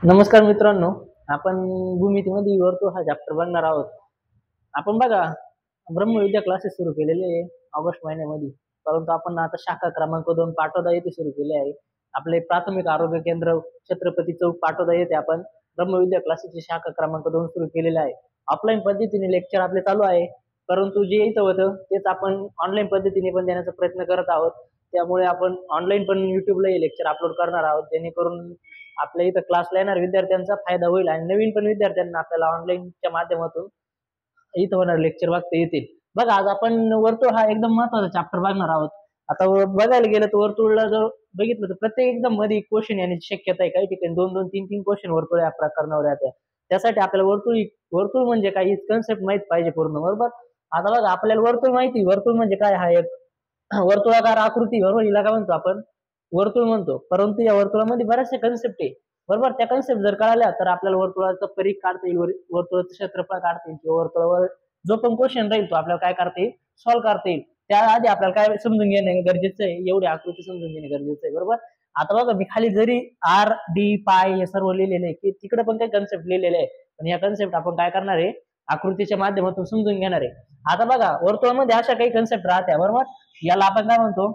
नमस्कार मित्रांनो, आपण भूमितीमध्ये वर्तुळ हा चॅप्टर बघणार आहोत. आपण बघा ब्रह्मविद्या क्लासेस सुरू केलेले आहे ऑगस्ट महिन्यामध्ये. परंतु आपण आता शाखा क्रमांक 2 पाटोदा येथे सुरू केले आहे. आपले प्राथमिक आरोग्य केंद्र छत्रपती चौक पाटोदा येथे आपण ब्रह्मविद्या क्लासेसची शाखा क्रमांक 2 सुरू केलेला आहे. ऑफलाईन पद्धतीने लेक्चर आपले चालू आहे, परंतु जे इथं होतं तेच आपण ऑनलाईन पद्धतीने पण देण्याचा प्रयत्न करत आहोत. त्यामुळे आपण ऑनलाईन पण युट्यूबला हे लेक्चर अपलोड करणार आहोत, जेणेकरून आपल्या इथं क्लासला येणार विद्यार्थ्यांचा फायदा होईल आणि नवीन पण विद्यार्थ्यांना आपल्याला ऑनलाईनच्या माध्यमातून इथं होणार लेक्चर बघता येतील. बघा, आज आपण वर्तुळ हा एकदम महत्वाचा चॅप्टर बघणार आहोत. आता बघायला गेलं तर वर्तुळला जर बघितलं तर प्रत्येक एकदम मध्ये क्वेश्चन येण्याची शक्यता आहे. काही ठिकाणी 2-2, 3-3 क्वेश्चन वर्तुळ या प्रकरणावर येतात. त्यासाठी आपल्याला वर्तुळ म्हणजे काय कन्सेप्ट माहित पाहिजे पूर्ण, बरोबर. आता बघा, आपल्याला वर्तुळ माहिती, वर्तुळ म्हणजे काय, हा एक वर्तुळाकार आकृती, बरोबर. हिला काय म्हणतो आपण, वर्तुळ म्हणतो. परंतु या वर्तुळामध्ये बऱ्याचशा कन्सेप्ट आहे, बरोबर. त्या कन्सेप्ट जर कळाल्या तर आपल्याला वर्तुळाचं परीघ काढता येईल, वर्तुळाचं क्षेत्रफळ काढता येईल, किंवा वर्तुळावर जो पण क्वेश्चन राहील तो आपल्याला काय करता येईल, सॉल्व्ह करता येईल. त्याआधी आपल्याला काय समजून घेणे गरजेचं आहे, एवढी आकृती समजून घेणे गरजेचं आहे, बरोबर. आता बघा, मी खाली जरी आर डी पाय हे सर्व लिहिलेले आहे, की तिकडे पण काही कन्सेप्ट लिहिलेले आहे, पण या कन्सेप्ट आपण काय करणार आहे, आकृतीच्या माध्यमातून समजून घेणार आहे. आता बघा, वर्तुळामध्ये अशा काही कन्सेप्ट राहत्या, बरोबर. याला आपण काय म्हणतो,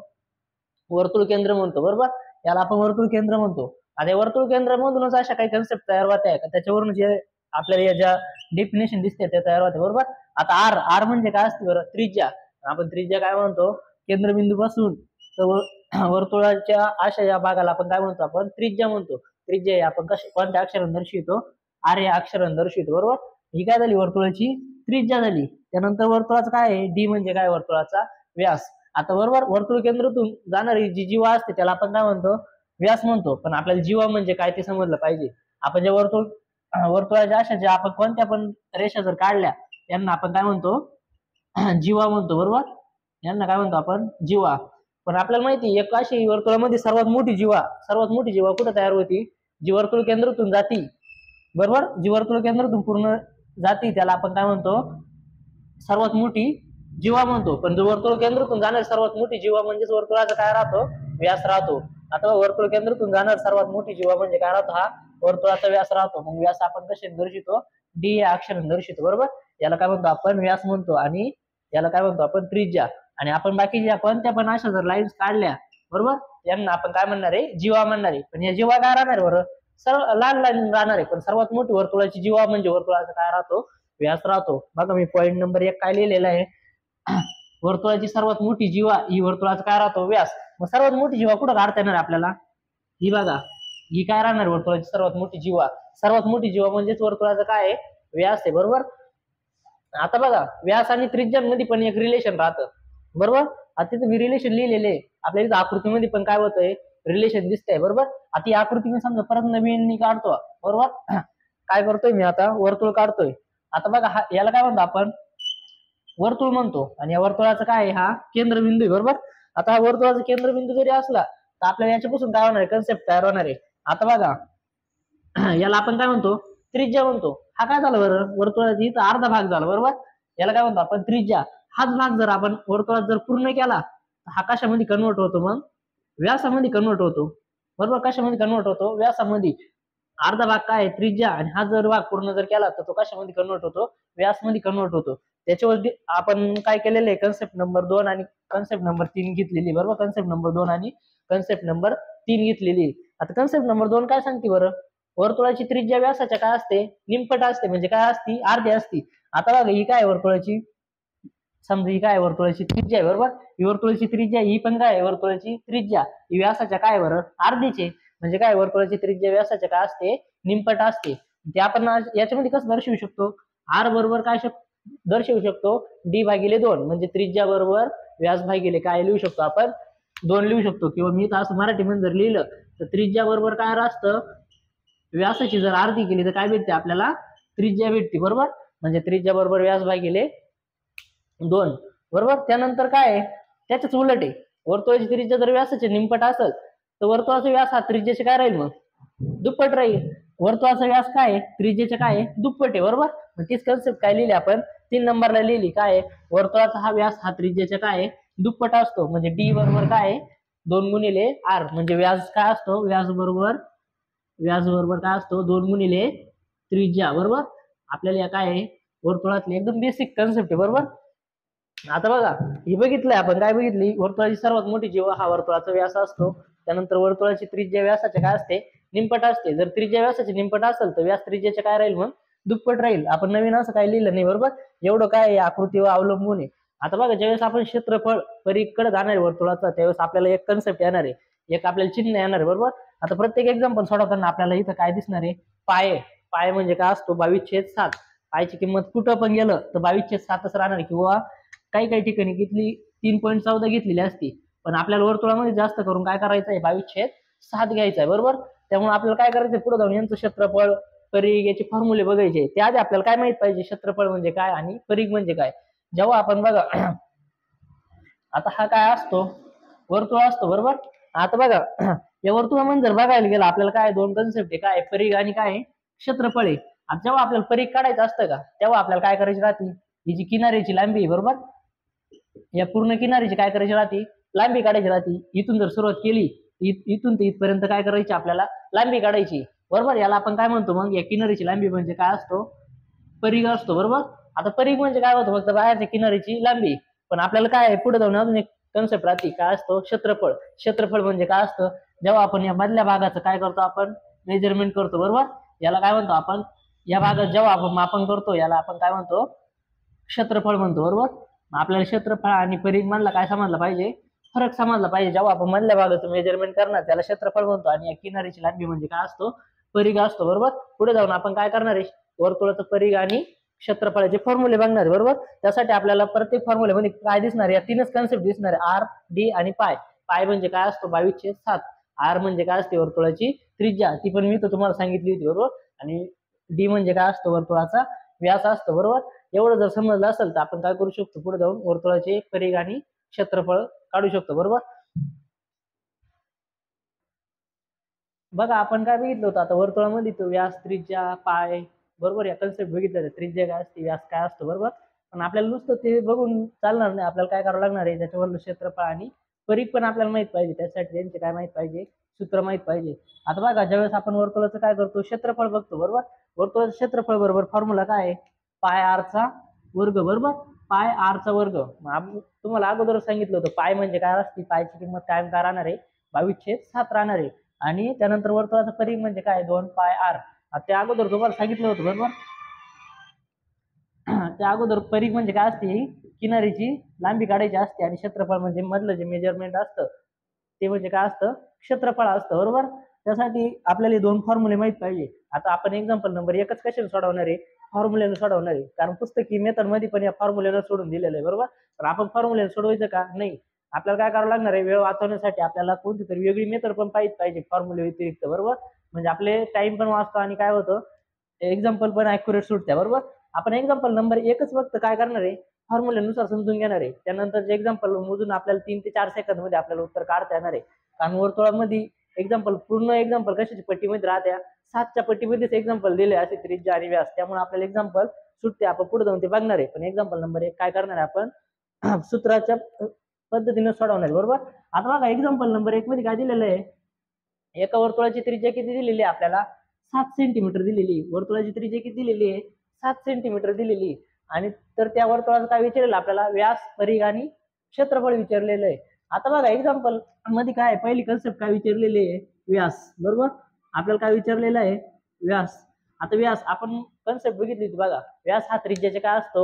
वर्तुळ केंद्र म्हणतो, बरोबर. याला आपण वर्तुळ केंद्र म्हणतो. आता वर्तुळ केंद्र मधूनच अशा काही कन्सेप्ट तयार होत्या का, त्याच्यावरून जे आपल्याला या ज्या डेफिनेशन दिसते ते तयार होते, बरोबर. आता आर आर म्हणजे काय असते बरं, त्रिज्या. आपण त्रिज्या काय म्हणतो, केंद्रबिंदू पासून वर्तुळाच्या अशा या भागाला आपण काय म्हणतो, आपण त्रिज्या म्हणतो. त्रिज्या आपण कोणत्या अक्षराने दर्शवितो, आर या अक्षराने दर्शवितो, बरोबर. ही काय झाली, वर्तुळाची त्रिज्या झाली. त्यानंतर वर्तुळाचं काय आहे, डी म्हणजे काय, वर्तुळाचा व्यास. आता बरोबर, वर्तुळ केंद्रातून जाणारी जी जीवा असते त्याला आपण काय म्हणतो, व्यास म्हणतो. पण आपल्याला जीवा म्हणजे काय ते समजलं पाहिजे. आपण जे वर्तुळाच्या अशा ज्या आपण कोणत्या पण रेषा जर काढल्या यांना आपण काय म्हणतो, जीवा म्हणतो, बरोबर. यांना काय म्हणतो आपण, जीवा. पण आपल्याला माहिती एक अशी वर्तुळामध्ये सर्वात मोठी जीवा कुठे तयार होती, जी वर्तुळ केंद्रातून जाती, बरोबर. जी वर्तुळ केंद्रातून पूर्ण जाती त्याला आपण काय म्हणतो, सर्वात मोठी जीवा म्हणतो. पण जो वर्तुळ केंद्रातून जाणार सर्वात मोठी जीवा म्हणजेच वर्तुळाचा काय राहतो, व्यास राहतो. आता वर्तुळ केंद्रातून जाणार सर्वात मोठी जीवा म्हणजे काय राहतो, हा वर्तुळाचा व्यास राहतो. मग व्यास आपण कसे दर्शितो, डी या अक्षराने दर्शितो, बरोबर. याला काय म्हणतो आपण, व्यास म्हणतो. आणि याला काय म्हणतो आपण, त्रिज्या. आणि आपण बाकीच्या कोणत्या पण अशा जर लाईन्स काढल्या, बरोबर, यांना आपण काय म्हणणार आहे, जीवा म्हणणार आहे. पण या जीवा काय राहणार बरं, सर्व लहान लहान राहणार आहे. पण सर्वात मोठी वर्तुळाची जीवा म्हणजे वर्तुळाचा काय राहतो, व्यास राहतो. बघा, मी पॉईंट नंबर 1 काय लिहिलेला आहे, वर्तुळाची सर्वात मोठी जीवा ही वर्तुळाचा काय राहतो, व्यास. मग सर्वात मोठी जीवा कुठं काढता येणार आपल्याला, ही बघा, ही काय राहणार, वर्तुळाची सर्वात मोठी जीवा. सर्वात मोठी जीवा म्हणजेच वर्तुळाचा काय आहे, व्यास आहे, बरोबर. आता बघा, व्यास आणि त्रिज्यांमध्ये पण एक रिलेशन राहतं, बरोबर. आता तिथे मी रिलेशन लिहिलेले, आपल्या इथं आकृतीमध्ये पण काय होतंय, रिलेशन दिसतंय, बरोबर. आता ही आकृती मी समजा परत नवीन काढतो, बरोबर. काय करतोय मी आता, वर्तुळ काढतोय. आता बघा, याला काय म्हणतो आपण, वर्तुळ म्हणतो. आणि या वर्तुळाचा काय आहे, हा केंद्रबिंदू, बरोबर. आता हा वर्तुळाचा केंद्रबिंदू जरी असला तर आपल्याला याच्यापासून काय होणार आहे, कन्सेप्ट तयार होणार आहे. आता बघा, याला आपण काय म्हणतो, त्रिज्या म्हणतो. हा काय झाला बरं, वर्तुळाचा इथं अर्धा भाग झाला, बरोबर. याला काय म्हणतो आपण, त्रिज्या. हाच भाग जर आपण वर्तुळात जर पूर्ण केला तर हा कशामध्ये कन्वर्ट होतो, मग व्यासामध्ये कन्वर्ट होतो, बरोबर. कशामध्ये कन्वर्ट होतो, व्यासामध्ये. अर्धा भाग काय त्रिज्या, आणि हा जर भाग पूर्ण जर केला तर तो कशामध्ये कन्वर्ट होतो, व्यासमध्ये कन्वर्ट होतो. त्याच्यावरती आपण काय केलेलं आहे, कन्सेप्ट नंबर 2 आणि कन्सेप्ट नंबर 3 घेतलेली, बरोबर. कन्सेप्ट नंबर 2 आणि कन्सेप्ट नंबर 3 घेतलेली. आता कन्सेप्ट नंबर 2 काय सांगते बरं, वर्तुळाची त्रिज्या व्यासाच्या काय असते, निमपट असते. म्हणजे काय असती, अर्धी असती. आता बघा, ही काय वर्तुळाची, समजा ही काय वर्तुळाची त्रिज्या आहे, बरोबर. ही वर्तुळाची त्रिज्या, ही पण काय वर्तुळाची त्रिज्या, ही व्यासाच्या काय बरं, अर्धीचे. म्हणजे काय, वर्तुळाची त्रिज्या व्यासाच्या काय असते, निमपट असते. ते आपण याच्यामध्ये कसं दर्शवू शकतो, आर बरोबर काय दर्शवू शकतो, डी भागिले 2. म्हणजे त्रिज्या बरोबर व्यास भागिले काय लिहू शकतो आपण, 2 लिहू शकतो. किंवा मी तर असं मराठीमध्ये जर लिहिलं तर त्रिज्या बरोबर काय असतं, व्यासाची जर अर्धी केली तर काय भेटते आपल्याला, त्रिज्या भेटते, बरोबर. म्हणजे त्रिज्या बरोबर व्यास भागिले 2, बरोबर. त्यानंतर काय, त्याच्याच उलट आहे, वर्तुळाची त्रिज्या जर व्यासाचे निमपट असेल तर वर्तुळाचा व्यास हा त्रिज्याचे काय राहील, मग दुप्पट राहील. वर्तुळाचा व्यास काय, त्रिज्याचे काय दुप्पट आहे, बरोबर. मग तीच कन्सेप्ट काय लिहिली आपण, 3 नंबरला लिहिली, काय वर्तुळाचा हा व्यास हा त्रिज्याच्या काय दुप्पट असतो. म्हणजे डी बरोबर काय 2 गुणिले आर. म्हणजे व्यास काय असतो, व्यास बरोबर व्यास बरोबर काय असतो 2 गुणिले त्रिज्या बरोबर. आपल्याला या काय आहे वर्तुळातली एकदम बेसिक कन्सेप्ट आहे बरोबर. आता बघा ही बघितलंय आपण काय बघितली वर्तुळाची सर्वात मोठी जीव हा वर्तुळाचा व्यास असतो. त्यानंतर वर्तुळाची त्रिज्या व्यासाच्या काय असते निमपट असते. जर त्रिज्या व्यासाची निमपट असेल तर व्यास त्रिज्याचे काय राहील मग दुप्पट राहील. आपण नवीन असं काय लिहिलं नाही बरोबर. एवढं काय आकृतीवर अवलंबून आहे. आता बघा ज्यावेळेस आपण क्षेत्रफळ परीकडे जाणार आहे वर्तुळाचा त्यावेळेस आपल्याला एक कन्सेप्ट येणार आहे एक आपल्याला चिन्ह येणार आहे बरोबर. आता प्रत्येक एक्झाम्पल सोडवताना आपल्याला इथं काय दिसणार आहे पाय. पाय म्हणजे काय असतो 22/7. पायची किंमत कुठं पण गेलं तर 22/7च राहणार किंवा काही काही ठिकाणी किती 3.14 घेतलेली असती. पण आपल्याला वर्तुळामध्ये जास्त करून काय करायचं आहे 22/7 घ्यायचं आहे बरोबर. त्यामुळे आपल्याला काय करायचं पुढे जाऊन यांचं क्षेत्रफळ परीघ याचे फॉर्म्युले बघायचे. त्याआधी आपल्याला काय माहित पाहिजे क्षेत्रफळ म्हणजे काय आणि परीघ म्हणजे काय. जेव्हा आपण बघा आता हा काय असतो वर्तुळ असतो बरोबर. आता बघा या वर्तुळामध्ये जर बघायला गेलं आपल्याला काय दोन कन्सेप्ट आहे काय परीघ आणि काय क्षेत्रफळ आहे. आता जेव्हा आपल्याला परीघ काढायचं असतं का तेव्हा आपल्याला काय करायची राहते ही जी किनाऱ्याची लांबी आहे बरोबर. या पूर्ण किनारीची काय करायची राहते लांबी काढायची राहते. इथून जर सुरुवात केली इथून ते इथपर्यंत काय करायची आपल्याला लांबी काढायची बरोबर. याला आपण काय म्हणतो मग या किनारीची लांबी म्हणजे काय असतो परीघ असतो बरोबर. आता परीघ म्हणजे काय होतं फक्त बाहेरच्या किनारीची लांबी. पण आपल्याला काय पुढे जाऊन अजून एक कन्सेप्ट राहते काय असतो क्षेत्रफळ. क्षेत्रफळ म्हणजे काय असतं जेव्हा आपण या मधल्या भागाचं काय करतो आपण मेजरमेंट करतो बरोबर. याला काय म्हणतो आपण या भागात जेव्हा आपण मापन करतो याला आपण काय म्हणतो क्षेत्रफळ म्हणतो बरोबर. आपल्याला क्षेत्रफळ आणि परीघ मधला काय समजला पाहिजे फरक समजला पाहिजे. जेव्हा आपण मधल्या भागाचं मेजरमेंट करणार त्याला क्षेत्रफळ म्हणतो आणि या किनारीची लांबी म्हणजे काय असतो परीघ असतो बरोबर. पुढे जाऊन आपण काय करणार आहे वर्तुळाचं परीघ आणि क्षेत्रफळाचे फॉर्म्युले बघणार बरोबर. त्यासाठी आपल्याला प्रत्येक फॉर्म्युलेमध्ये काय दिसणार या तीनच कन्सेप्ट दिसणार आर डी आणि पाय. पाय म्हणजे काय असतो 22/7. आर म्हणजे काय असते वर्तुळाची त्रिज्या ती पण मी तर तुम्हाला सांगितली होती बरोबर. आणि डी म्हणजे काय असतो वर्तुळाचा व्यास असतो बरोबर. एवढं जर समजलं असेल तर आपण काय करू शकतो पुढे जाऊन वर्तुळाचे परीघ आणि क्षेत्रफळ काढू शकतो बरोबर. बघा आपण काय बघितलं होतं आता वर्तुळामध्ये तो व्यास त्रिज्या पाय बरोबर या कन्सेप्ट बघितलं त्रिज्या काय असते व्यास काय असतो बरोबर. पण आपल्याला नुसतं ते बघून चालणार नाही. आपल्याला काय करावं लागणार आहे त्याच्यावरलं क्षेत्रफळ आणि परीघ पण आपल्याला माहित पाहिजे. त्यासाठी त्यांचे काय माहित पाहिजे सूत्र माहित पाहिजे. आता बघा ज्यावेळेस आपण वर्तुळाचं काय करतो क्षेत्रफळ बघतो बरोबर. वर्तुळाचं क्षेत्रफळ बरोबर फॉर्म्युला काय आहे पाय आर चा वर्ग बरोबर. पाय आर चा वर्ग तुम्हाला अगोदर सांगितलं होतं पाय म्हणजे काय असते पायची किंमत कायम काय राहणार आहे 22/7 राहणार आहे. आणि त्यानंतर वर्तुळाचं परीघ म्हणजे काय 2πr. त्या अगोदर तुम्हाला सांगितलं होतं बरोबर. त्या अगोदर परीघ म्हणजे काय असते किनारीची लांबी काढायची असते आणि क्षेत्रफळ म्हणजे मधलं जे मेजरमेंट असतं ते म्हणजे काय असतं क्षेत्रफळ असतं बरोबर. त्यासाठी आपल्याला दोन फॉर्म्युले माहित पाहिजे. आता आपण एक्झाम्पल नंबर एकच कशाने सोडवणार आहे फॉर्म्युलेने सोडवणार आहे. कारण पुस्तकी मेथड मध्ये पण या फॉर्म्युलेनं सोडून दिलेलं आहे बरोबर. तर आपण फॉर्म्युलेने सोडवायचं का नाही. आपल्याला काय करावं लागणार आहे वेळ वाचवण्यासाठी आपल्याला कोणती तरी वेगळी मेथड पण पाहिजे फॉर्म्युले व्यतिरिक्त बरोबर. म्हणजे आपले टाइम पण वाचतो आणि काय होतं एक्झाम्पल पण ऍक्युरेट सुटते बरोबर. आपण एक्झाम्पल नंबर एकच फक्त काय करणार आहे फॉर्म्युलेनुसार समजून घेणार आहे. त्यानंतर एक्झाम्पल मोजून आपल्याला 3 ते 4 सेकंद मध्ये आपल्याला उत्तर काढता येणार आहे. कारण वर्तुळामध्ये एक्झाम्पल पूर्ण एक्झाम्पल कशाची पट्टीमध्ये राहत्या 7च्या पट्टीमध्येच एक्झाम्पल दिले असे त्रिज्या आणि व्यास. त्यामुळे आपल्याला एक्झाम्पल सुटते आपण पुढे जाऊन ते बघणार आहे. पण एक्झाम्पल नंबर 1 काय करणार आहे आपण सूत्राच्या पद्धतीने सोडवणार बरोबर. आता बघा एक्झाम्पल नंबर 1 मध्ये काय दिलेलं आहे एका वर्तुळाची त्रिज्या किती दिलेली आहे आपल्याला 7 सेंटीमीटर दिलेली. वर्तुळाची त्रिज्या किती दिलेली आहे 7 सेंटीमीटर दिलेली. आणि तर त्या वर्तुळाचं काय विचारलेलं आपल्याला व्यास परीघ आणि क्षेत्रफळ विचारलेलं आहे. आता बघा एक्झाम्पल मध्ये काय पहिली कन्सेप्ट काय विचारलेली आहे व्यास बरोबर. आपल्याला काय विचारलेलं आहे व्यास. आता व्यास आपण कन्सेप्ट बघितली होती बघा. व्यास हा त्रिज्याचे काय असतो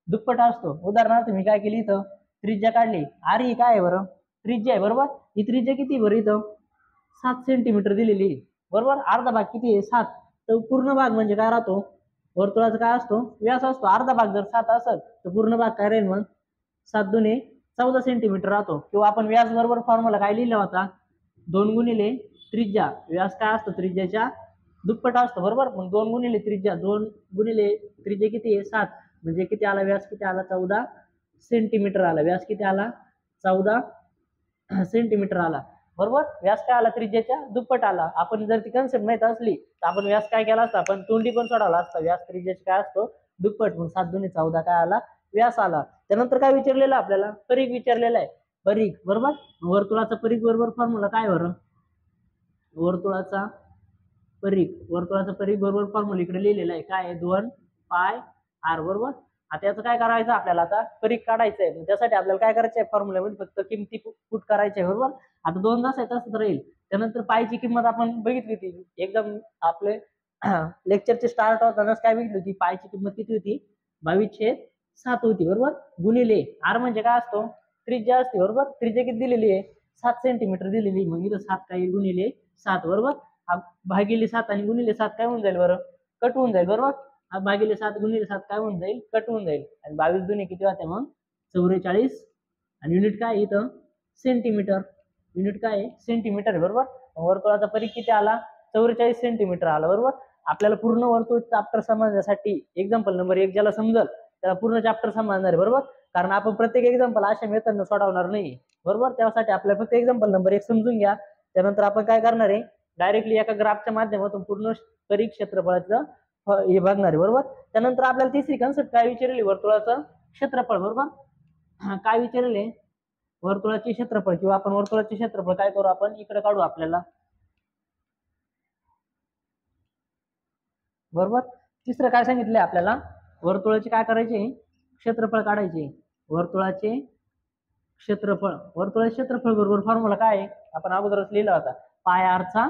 दुप्पट असतो. उदाहरणार्थ मी काय केली इथं त्रिज्या काढली आर ही काय आहे बरं त्रिज्या आहे बरोबर. ही त्रिज्या किती बरं इथं 7 सेंटीमीटर दिलेली बरोबर. अर्धा भाग किती आहे 7. तर पूर्ण भाग म्हणजे काय राहतो वर्तुळाचा काय असतो व्यास असतो. अर्धा भाग जर 7 असेल तर पूर्ण भाग काय राहील मग 7 दुने 14 सेंटीमीटर राहतो. किंवा आपण व्यास बरोबर फॉर्म्युला काय लिहिला होता 2 गुणिले त्रिज्या. व्यास काय असतो त्रिज्याच्या दुप्पट असतो बरोबर. मग 2 गुणिले त्रिज्या 2 गुणिले त्रिज्या किती आहे 7 म्हणजे किती आला व्यास किती आला 14 सेंटीमीटर आला. व्यास किती आला 14 सेंटीमीटर आला बरोबर. व्यास काय आला त्रिज्याच्या दुप्पट आला. आपण जर ती कन्सेप्ट माहित असली तर आपण व्यास काय केला असता आपण तोंडी पण सोडवला असता. व्यास त्रिज्याचे काय असतो दुप्पट मग 7 दुने 14 काय आला व्यास आला. त्यानंतर काय विचारलेलं आपल्याला परीघ विचारलेला आहे परीघ बरोबर. वर्तुळाचा परीघ बरोबर फॉर्म्युला काय बरं वर्तुळाचा परिघ, वर्तुळाचं परिघ बरोबर फॉर्म्युला इकडे लिहिलेला आहे, काय आहे 2 पाय r बरोबर. आता याचं काय करायचं आपल्याला, आता परिघ काढायचं आहे. त्यासाठी आपल्याला काय करायचं आहे, फॉर्म्युल्यामध्ये फक्त किमती पुट करायच्या आहे बरोबर. आता 2 तास आहे तसंच राहील. त्यानंतर पायची किंमत आपण बघितली होती एकदम आपले लेक्चरचे स्टार्ट होतानाच काय बघितली होती, पायची किंमत किती होती 22/7 होती बरोबर. गुणिले r म्हणजे काय असतो, त्रिज्या असते बरोबर. त्रिज्या किती दिलेली आहे 7 सेंटीमीटर दिलेली, मग इथं 7 काय गुणिले 7 बरोबर. भागिले 7 आणि गुणिले 7 काय होऊन जाईल बरं, कट होऊन जाईल बरोबर. भागिले 7 गुणिले 7 काय होऊन जाईल, कट होऊन जाईल. आणि 22 दुने किती होते मग 44. आणि युनिट काय इथं सेंटीमीटर, युनिट काय आहे सेंटीमीटर आहे बरोबर. वर्तुळाचा परिघ किती आला 44 सेंटीमीटर आला बरोबर. आपल्याला पूर्ण वर्तुळ चॅप्टर समजण्यासाठी एक्झाम्पल नंबर 1 ज्याला समजल त्याला पूर्ण चॅप्टर समजणार आहे बरोबर. कारण आपण प्रत्येक एक्झाम्पल अशा मेथडनं सोडवणार नाही बरोबर. त्यासाठी आपल्याला फक्त एक्झाम्पल नंबर 1 समजून घ्या. त्यानंतर आपण काय करणार आहे, डायरेक्टली एका ग्राफच्या माध्यमातून पूर्ण परिघ क्षेत्रफळाचं हे बघणार आहे बरोबर. त्यानंतर आपल्याला तिसरी कन्सेप्ट काय विचारली, वर्तुळाचं क्षेत्रफळ बरोबर. काय विचारले, वर्तुळाचे क्षेत्रफळ, किंवा आपण वर्तुळाचे क्षेत्रफळ काय करू, आपण इकडे काढू आपल्याला बरोबर. तिसरं काय सांगितलंय आपल्याला, वर्तुळाचे काय करायचे क्षेत्रफळ काढायचे. वर्तुळाचे क्षेत्रफळ, वर्तुळाचे क्षेत्रफळ बरोबर फॉर्म्युला काय आहे आपण अगोदरच लिहिला होता, पाय r चा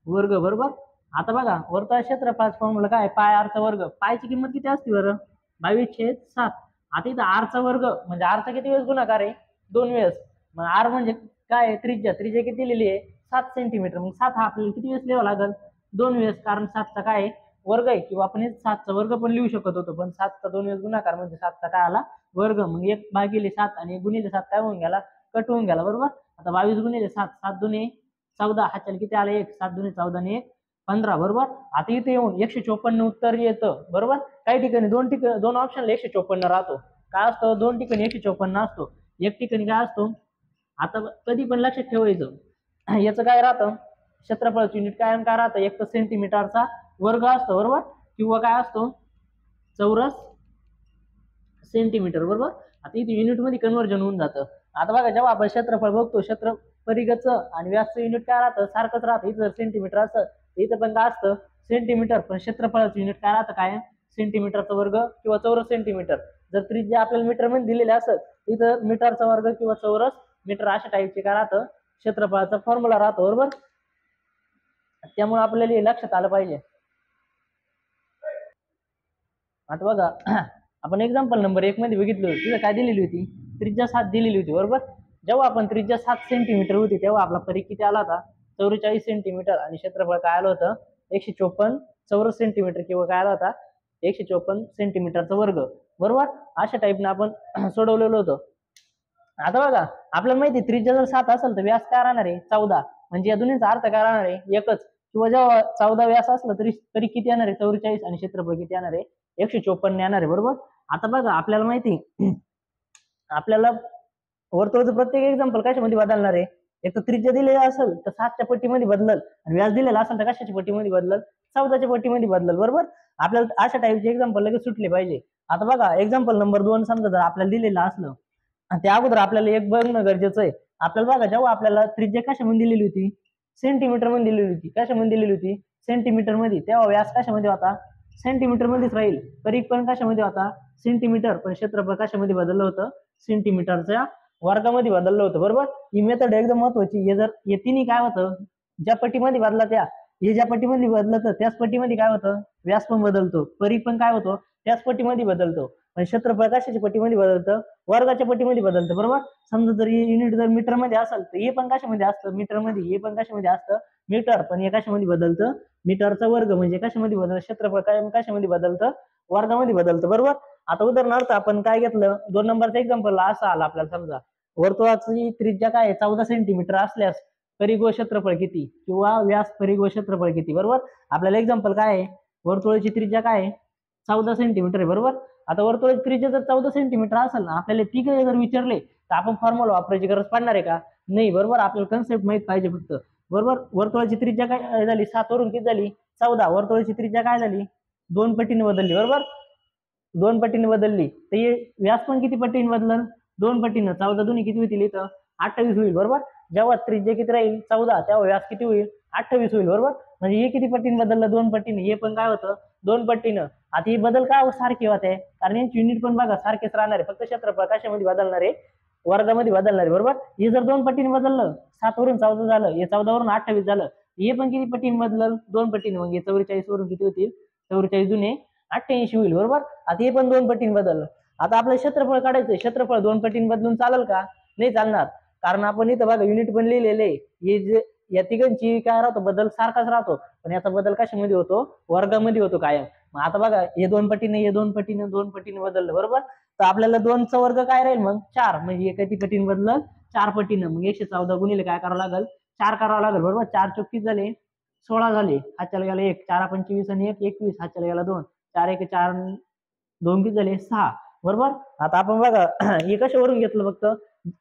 वर्ग बरोबर. आता बघा वर्तुळाच्या क्षेत्रफळाचा फॉर्म्युला काय, पाय r चा वर्ग. पायची किंमत किती असते बरं 22/7. आता इथं r चा वर्ग म्हणजे r चा किती वेळेस गुणाकार आहे 2 वेळेस. मग r म्हणजे काय आहे त्रिज्या, त्रिज्या किती दिलेली आहे 7 सेंटीमीटर. मग 7 हा आपल्याला किती वेळेस लिहावा लागेल 2 वेळेस, कारण 7 चा काय वर्ग आहे, किंवा आपण 7 चा वर्ग पण लिहू शकत होतो, पण 7 चा 2 वेळेस गुणाकार म्हणजे 7 चा काय आला वर्ग. मग 1/7 आणि 1 गुणिले 7 काय होऊन गेला, कट होऊन गेला बरोबर. आता 22 गुणिले 7, 7 दुने 14, हा चल किती आला 1, 7 दुने 14 ने 15 बरोबर. आता इथे येऊन 154 उत्तर येतं बरोबर. काही ठिकाणी दोन ऑप्शनला 154 राहतो, काय असतं 2 ठिकाणी 154 असतो, एक ठिकाणी काय असतो. आता कधी पण लक्षात ठेवायचं याचं काय राहतं, क्षेत्रफळाचं युनिट काय काय राहतं, एक तर सेंटीमीटरचा वर्ग असतो बरोबर, किंवा काय असतो चौरस सेंटीमीटर बरोबर. आता इथे युनिट मध्ये कन्वर्जन होऊन जातं. आता बघा जेव्हा आपण क्षेत्रफळ बघतो, क्षेत्र परिघाचं आणि व्यासचं युनिट काय राहतं सारखंच राहतं. इथं जर सेंटीमीटर असतं इथं पण काय असतं सेंटीमीटर, पण क्षेत्रफळाचं युनिट काय राहतं काय सेंटीमीटरचा वर्ग किंवा चौरस सेंटीमीटर. जर त्रिज्या आपल्याला मीटर मध्ये दिलेले असत इथं मीटरचा वर्ग किंवा चौरस मीटर अशा टाईपचे काय राहतं क्षेत्रफळाचा फॉर्म्युला राहतो बरोबर. त्यामुळे आपल्याला हे लक्षात आलं पाहिजे. आता बघा आपण एक्झाम्पल नंबर 1 मध्ये बघितलं तिथं काय दिलेली होती, त्रिज्या 7 दिलेली होती बरोबर. जेव्हा आपण त्रिज्या 7 सेंटीमीटर होती तेव्हा आपला परिघ किती आला होता 44 सेंटीमीटर, आणि क्षेत्रफळ काय आलं होतं 154 चौरस सेंटीमीटर, किंवा काय आला होता 154 सेंटीमीटरचा वर्ग बरोबर. अशा टाईपनं आपण सोडवलेलं होतं. आता बघा आपल्याला माहिती त्रिज्या जर 7 असेल तर व्यास काय राहणार आहे 14, म्हणजे या दोन्हीचा अर्थ काय राहणार आहे एकच. किंवा जेव्हा 14 व्यास असला तरी किती येणार आहे 44, आणि क्षेत्रफळ किती येणार आहे 154 येणार आहे बरोबर. आता बघा आपल्याला माहिती आपल्याला वर्तुळाचं प्रत्येक एक्झाम्पल कशामध्ये बदलणार आहे, एक तर त्रिज्या दिलेला असेल तर 7च्या पट्टीमध्ये बदलल, आणि व्यास दिलेला असेल तर कशाच्या पट्टीमध्ये बदलल 14च्या पट्टीमध्ये बदलल बरोबर. आपल्याला अशा टाईपचे एक्झाम्पल लगेच सुटले पाहिजे. आता बघा एक्झाम्पल नंबर 2 समजा जर आपल्याला दिलेलं असलं त्या अगोदर आपल्याला एक बघणं गरजेचं आहे. आपल्याला बघा जेव्हा आपल्याला त्रिज्या कशामध्ये दिलेली होती सेंटीमीटर मध्ये दिलेली होती, कशामध्ये दिलेली होती सेंटीमीटर मध्ये, तेव्हा व्यास कशामध्ये होता सेंटीमीटर मध्येच राहील. परिघ पण कशामध्ये होता सेंटीमीटर, पण क्षेत्रफळ कशामध्ये बदललं होतं सेंटीमीटरच्या वर्गामध्ये बदललं होतं बरोबर. ही मेथड एकदम महत्वाची. हे जर हे तिन्ही काय होतं ज्या पट्टीमध्ये बदला त्या हे ज्या पट्टीमध्ये बदलतं त्याच पट्टीमध्ये काय होतं व्यास पण बदलतो, परिघ पण काय होतो त्याच पट्टीमध्ये बदलतो, पण क्षेत्रफळ कशाच्या पट्टीमध्ये बदलतं वर्गाच्या पट्टीमध्ये बदलतं बरोबर. समजा जर युनिट जर मीटर मध्ये असेल तर हे पण कशामध्ये असतं मीटर मध्ये, हे पण कशामध्ये असतं मीटर, पण हे कशामध्ये बदलतं मीटरचा वर्ग, म्हणजे कशामध्ये बदलतं क्षेत्रफळ काय कशामध्ये बदलतं वर्गामध्ये बदलतं बरोबर. आता उदाहरणार्थ आपण काय घेतलं 2 नंबरचा एक्झाम्पल असा आला आपल्याला, समजा वर्तुळाची त्रिज्या काय 14 सेंटीमीटर असल्यास परिघ व क्षेत्रफळ किती, किंवा व्यास परिघ व क्षेत्रफळ किती बरोबर. आपल्याला एक्झाम्पल काय आहे वर्तुळाची त्रिज्या काय 14 सेंटीमीटर आहे बरोबर. आता वर्तुळाची त्रिज्या जर 14 सेंटीमीटर असेल ना आपल्याला ती जर विचारले तर आपण फॉर्म्युला वापरायची गरज पडणार आहे का नाही बरोबर. आपल्याला कन्सेप्ट माहित पाहिजे फक्त बरोबर. वर्तुळाची त्रिज्या काय झाली 7 वरून किती झाली 14, वर्तुळाची त्रिज्या काय झाली 2 पटीने बदलली बरोबर. 2 पटीने बदलली तर हे व्यास पण किती पटीने बदलल 2 पटीने. 14 दुनी किती होतील इथं 28 होईल बरोबर. जेव्हा त्रिज्या किती राहील 14 तेव्हा व्यास किती होईल 28 होईल बरोबर. म्हणजे हे किती पटीने बदललं, 2 पटीने. हे पण काय होतं, 2 पटीनं. आता ही बदल का सारखे होते, कारण यांची युनिट पण बघा सारखेच राहणार आहे, फक्त क्षेत्रफळ कशामध्ये बदलणार आहे, वर्गामध्ये बदलणार आहे, बरोबर. हे जर 2 पटीने बदललं, 7 वरून 14 झालं, हे 14 वरून 28 झालं, हे पण किती पटीने बदलल, 2 पटीने. मग हे 44 वरून किती होतील, 44 दुने 88 होईल, बरोबर. आता हे पण 2 पटीने बदललं. आता आपलं क्षेत्रफळ काढायचंय, क्षेत्रफळ 2 पटीने बदलून चालेल का, नाही चालणार, कारण आपण इथं बघा युनिट पण लिहिलेले. हे जे या तिघांची काय राहतो, बदल सारखाच राहतो, पण याचा बदल कशामध्ये होतो, वर्गामध्ये होतो कायम. मग आता बघा हे 2 पटीने, हे 2 पटीने, 2 पटीने बदललं, बरोबर. तर आपल्याला 2चा वर्ग काय राहील, मग 4. म्हणजे हे किती पटीने बदलल, 4 पटीनं. मग 114 गुणिले काय करावं लागेल, 4 करावं लागेल, बरोबर. 4 चोक किती झाले, 16 झाले. हातच्याला गेला 1, 4 25 आणि 1 21, हातच्याला गेला 2, 4 1 4 2 किती झाले, 6, बरोबर. आता आपण बघा हे कशावरून घेतलं, फक्त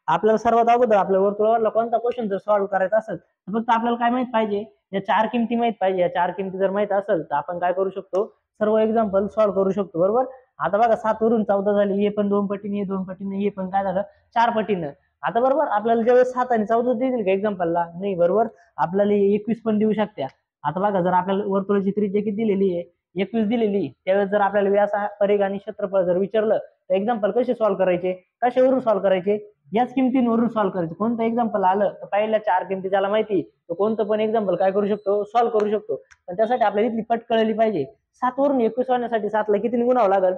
आपल्याला सर्वात अगोदर आपल्या वर्तुळावरला कोणता क्वेश्चन जर सॉल्व्ह करायचा असेल तर फक्त आपल्याला काय माहित पाहिजे, या 4 किमती माहित पाहिजे. या 4 किमती जर माहित असेल तर आपण काय करू शकतो, सर्व एक्झाम्पल सॉल्व्ह करू शकतो, बरोबर. आता बघा 7 वरून 14 झाली, हे पण 2 पटीने, हे 2 पटीने, हे पण काय झालं, 4 पटीनं. आता बरोबर आपल्याला ज्यावेळेस 7 आणि 14 देतील का एक्झाम्पलला, नाही, बरोबर. आपल्याला 21 पण देऊ शकत्या. आता बघा जर आपल्याला वर्तुळाची त्रिज्या किती दिलेली आहे, 21 दिलेली, त्यावेळेस जर आपल्याला व्यास, परिघ आणि क्षेत्रफळ जर विचारलं तर एक्झाम्पल कसे सॉल्व्ह करायचे, कशावरून सॉल्व्ह करायचे, याच किमतींवरून सॉल्व्ह करायचं. कोणतं एक्झाम्पल आलं तर पहिल्या 4 किमती ज्याला माहिती तो कोणतं पण एक्झाम्पल काय करू शकतो, सॉल्व्ह करू शकतो. पण त्यासाठी आपल्याला इथली पट कळली पाहिजे. 7 वरून 21 होण्यासाठी 7ला किती गुणावं लागल,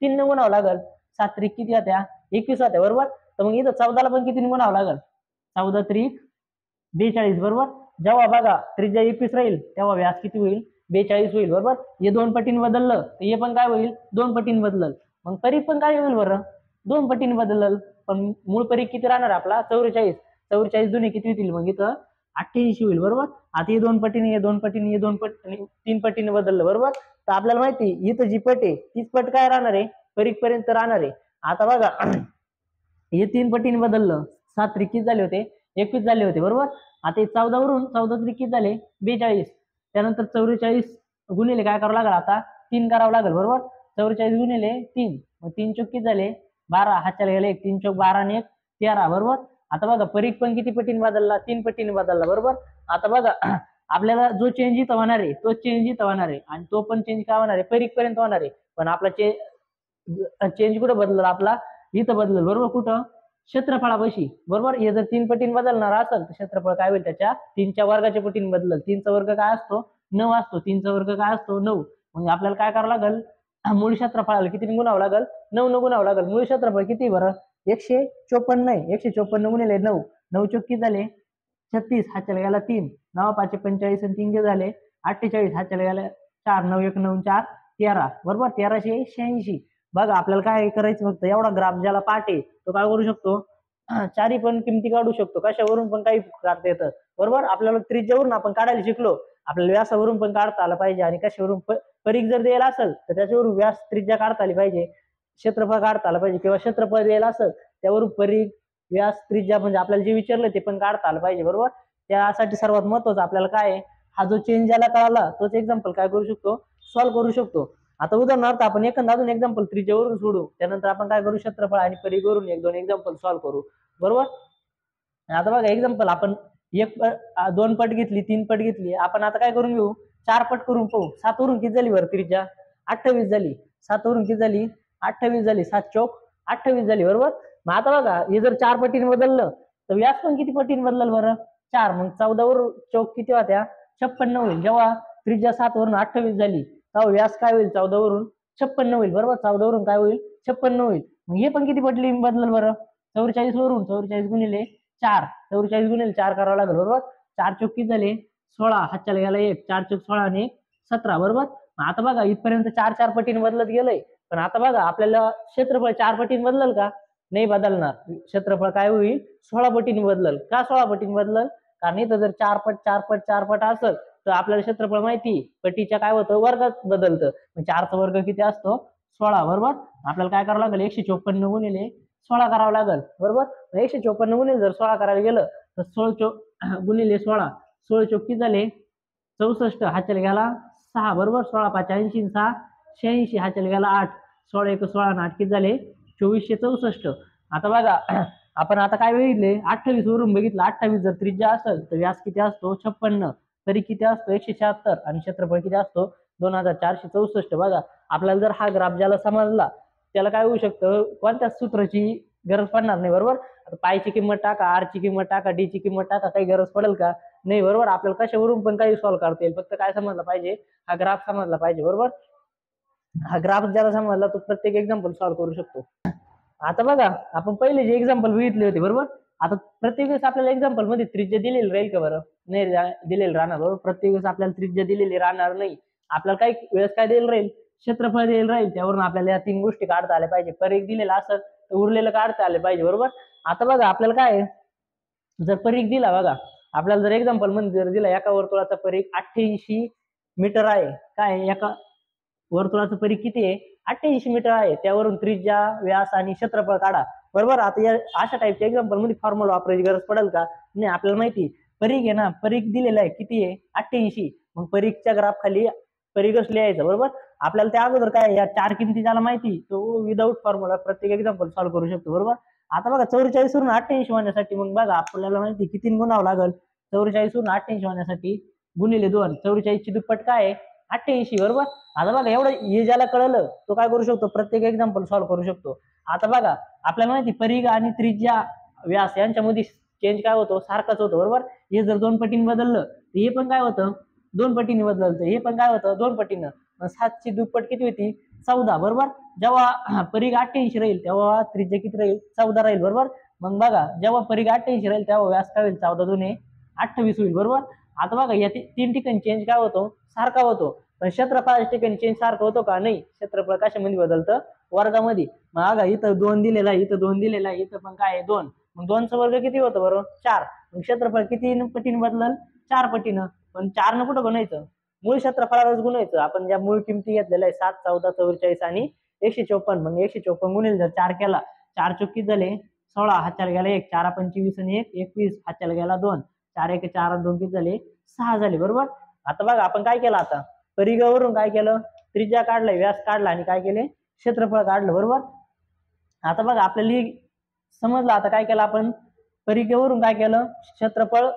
3 न गुणावं लागल. 7 त्रिक किती होत्या, 21 होत्या, बरोबर. तर मग इथं 14ला पण किती गुणावं लागल, 14 त्रिक 42, बरोबर. जेव्हा बघा त्रिज्या 21 राहील तेव्हा व्यास किती होईल, 42 होईल, बरोबर. हे 2 पटीने बदललं तर हे पण काय होईल, 2 पटीने बदलल. मग परिघ पण काय होईल बरं, 2 पटीने बदलल. पण मूळ परिघ किती राहणार आपला, 44. 44 दुने किती होतील, मग इथं 88 होईल, बरोबर. आता हे 2 पटीने, हे 2 पटीने, हे 2 पटीने, 3 पटीने बदललं, बरोबर. तर आपल्याला माहिती इथं जी पट आहे तीच पट काय राहणार आहे, परिघ पर्यंत राहणार आहे. आता बघा हे 3 पटीने बदललं, 7 त्रिक किती झाले होते, 21 झाले होते, बरोबर. आता हे 14 वरून 14 त्रिक किती झाले, 42. त्यानंतर 44 गुणिले काय करावं लागेल, आता 3 करावं लागेल, बरोबर. 44 गुणिले 3, मग 3 चोक किती झाले, 12, हातच्याला गेले 1, 3 चोक 12 आणि 1 13, बरोबर. आता बघा परिघ पण किती पटीने बदलला, 3 पटीने बदलला, बरोबर. आता बघा आपल्याला जो चेंज इथं होणार आहे तो चेंज इथं होणार आहे, आणि तो पण चेंज काय होणार आहे, परिघ पर्यंत होणार आहे. पण आपला चेंज कुठं बदलला, आपला इथं बदलल, बरोबर. कुठं, क्षेत्रफळापाशी, बरोबर. हे जर 3 पटीने बदलणार असेल तर क्षेत्रफळ काय होईल, त्याच्या 3च्या वर्गाच्या पटीने बदलल. 3चा वर्ग काय असतो, 9 असतो. 3चा वर्ग काय असतो, 9. म्हणजे आपल्याला काय करावं लागेल, मूळ क्षेत्रफळाला किती गुणावं लागेल, 9 न गुणावं लागेल. मूळ क्षेत्रफळ किती बरं, 154 नाही, 154 गुणिले 9, 9 चोक किती झाले, 36, हातच्याला गेला 3, 9 5 45 आणि 3 झाले 48, हातच्याला गेला 4, 9 1 9 4 13, बरोबर. 1386. बघा आपल्याला काय करायचं, फक्त एवढा ग्राफ ज्याला पाठ आहे तो काय करू शकतो, चारी पण किमती काढू शकतो, कशावरून पण काही काढता येतं, बरोबर. आपल्याला त्रिज्यावरून आपण काढायला शिकलो, आपल्याला व्यासावरून पण काढता आलं पाहिजे, आणि कशावरून परिघ जर द्यायला असेल तर त्याच्यावरून व्यास त्रिज्या काढता आली पाहिजे, क्षेत्रफळ काढता आलं पाहिजे, किंवा क्षेत्रफळ द्यायला असेल त्यावरून परिघ व्यास त्रिज्या म्हणजे आपल्याला जे विचारलं ते पण काढता आलं पाहिजे, बरोबर. त्यासाठी सर्वात महत्वाचं आपल्याला काय आहे, हा जो चेंज ज्याला कळाला तोच एक्झाम्पल काय करू शकतो, सॉल्व्ह करू शकतो. आता उदाहरणार्थ आपण एखादा अजून एक्झाम्पल त्रिज्यावरून सोडू, त्यानंतर आपण काय करू, क्षेत्रफळ आणि परिघवरून 1-2 एक्झाम्पल सॉल्व्ह करू, बरोबर. आता बघा एक्झाम्पल आपण 2 पट घेतली, 3 पट घेतली, आपण आता काय करून घेऊ, 4 पट करून पाहू. 7 वरून किती झाली बरं त्रिज्या, 28 झाली. 7 वरून किती झाली, 28 झाली. 7 चौक 28 झाली, बरोबर. मग आता बघा हे जर 4 पटीने बदललं तर व्यास पण किती पटीने बदलल बरं, 4. मग 14 वर चौक किती होत्या, 56 होईल. जेव्हा त्रिज्या 7 वरून 28 झाली तेव्हा व्यास काय होईल, 14 वरून 56 होईल, बरोबर. 14 वरून काय होईल, 56 होईल. मग हे पण किती पटली बदलल बरं, 44 वरून 44 गुणिले 4, 44 गुणिले 4 करावं लागेल, बरोबर. 4 चौक किती झाले, 16, हातच्याला गेला 1, 4 चौक 16 आणि 17, बरोबर. आता बघा इथपर्यंत 4 पटीने बदलत गेलंय, पण आता बघा आपल्याला क्षेत्रफळ 4 पटीने बदलल का, नाही बदलणार. क्षेत्रफळ काय होईल, 16 पटीने बदलल. का 16 पटीने बदलल, कारण इथं जर 4 पट 4 पट 4 पट असेल तर आपल्याला क्षेत्रफळ माहिती पटीच्या काय होतं, वर्गात बदलतं. 4चा वर्ग किती असतो, 16, बरोबर. आपल्याला काय करावं लागेल, 154 गुणिले 16 करावं लागेल, बरोबर. 154 गुणिले जर 16 करायला गेलं तर 16 गुणिले 16, 16 चौक किती झाले, 64, हातच्याला गेला 6, बरोबर. 16 5 80, 6 86, हातच्याला गेला 8, 16 1 16 आणि 8 किती झाले, 2464. आता बघा आपण आता काय बघितले, 28 वरून बघितलं. 28 जर त्रिज्या असेल तर व्यास किती असतो, 56. परीघ किती असतो 176 आणि क्षेत्रफळ किती असतो 2464. बघा आपल्याला जर हा ग्राफ ज्याला समजला त्याला काय होऊ शकतं, कोणत्याच सूत्राची गरज पडणार नाही. बरोबर, आता पायची किंमत टाका, आर ची किंमत टाका, डी ची किंमत टाका, काही गरज पडेल का नाही. बरोबर, आपल्याला कशावरून पण काही सॉल्व्ह करता येईल, फक्त काय समजलं पाहिजे, हा ग्राफ समजला पाहिजे. बरोबर, हा ग्राफ ज्याला समजला तो प्रत्येक एक्झाम्पल सॉल्व्ह करू शकतो. आता बघा आपण पहिले जे एक्झाम्पल बघितले होते, बरोबर, आता प्रत्येक वेळेस आपल्याला एक्झाम्पल मध्ये त्रिज्या दिलेली राहील का बरं, नाही दिलेली राहणार. बरोबर, प्रत्येक वेळेस आपल्याला त्रिज्या दिलेली राहणार नाही. आपल्याला काही वेळेस काय दिलेलं राहील, क्षेत्रफळ दिलेलं राहील, त्यावरून आपल्याला या 3 गोष्टी काढता आल्या पाहिजे. परीघ दिलेला असेल तर उरलेलं काढता आले पाहिजे. बरोबर, आता बघा आपल्याला काय जर परीघ दिला, बघा आपल्याला जर एक्झाम्पल मध्ये जर दिला एका वर्तुळाचा परीघ 88 मीटर आहे, काय एका वर्तुळाचं परीघ किती आहे 88 मीटर आहे, त्यावरून त्रिज्या, व्यास आणि क्षेत्रफळ काढा. बरोबर, आता या अशा टाईपच्या एक्झाम्पल मध्ये फॉर्म्युला वापरायची गरज पडेल का नाही. आपल्याला माहिती परीघ आहे ना, परीघ दिलेला आहे किती आहे 88, मग परीघच्या ग्राफ खाली परीघच लिहायचं. बरोबर, आपल्याला त्या अगोदर काय या 4 किमती ज्याला माहिती तो विदाऊट फॉर्म्युला प्रत्येक एक्झाम्पल सॉल्व्ह करू शकतो. बरोबर, आता बघा 44 वरून 88 होण्यासाठी मग बघा आपल्याला माहिती किती गुणावं लागेल, 44 वरून 88 होण्यासाठी गुणिले 2, 44 ची दुप्पट काय आहे 88. बरोबर, आता बघा एवढं हे ज्याला कळलं तो काय करू शकतो, प्रत्येक एक्झाम्पल सॉल्व्ह करू शकतो. आता बघा आपल्याला माहिती परीघ आणि त्रिज्या, व्यास यांच्यामध्ये चेंज काय होतो, सारखाच होतो. बरोबर, हे जर 2 पटीने बदललं तर हे पण काय होतं 2 पटीने बदलतं, हे पण काय होतं 2 पटीनं. 7 ची दुप्पट किती होती 14. बरोबर, जेव्हा परीघ 88 राहील तेव्हा त्रिज्या किती राहील 14 राहील. बरोबर, मग बघा जेव्हा परीघ 88 राहील तेव्हा व्यास काय होईल 14 दुने 28 होईल. बरोबर, आता बघा या 3 ठिकाणी चेंज काय होतो, सारखा होतो. पण क्षेत्रफळाच्या ठिकाणी चेंज सारखं होतो का नाही, क्षेत्रफळ कशामध्ये बदलतं वर्गामध्ये. मग बघा इथं 2 दिलेला आहे, इथं 2 दिलेला आहे, इथं पण काय आहे 2, मग 2चा वर्ग किती होतं बरोबर 4. मग क्षेत्रफळ किती पटीने बदलल 4 पटीनं. पण 4 न कुठं गुणायचं, मूळ क्षेत्रफळावरच गुणायचं. आपण ज्या मूळ किमती घेतलेल्या आहे 7, 14, 44 आणि 154, मग 154 गुणिले जर 4 केला, 4 चौक किती झाले 16, हातच्याला गेला 1, 4 25 आणि 1 21, हातच्याला गेला 2, 4 1 4 आणि 2 किती झाले 6 झाले. बरोबर, आता बघा आपण काय केलं, आता परीघावरून काय केलं त्रिज्या काढला, व्यास काढला आणि काय केले क्षेत्रफळ काढलं. बरोबर, आता बघा आपल्याला समजलं. आता काय केलं आपण परीघेवरून काय केलं क्षेत्रफळ,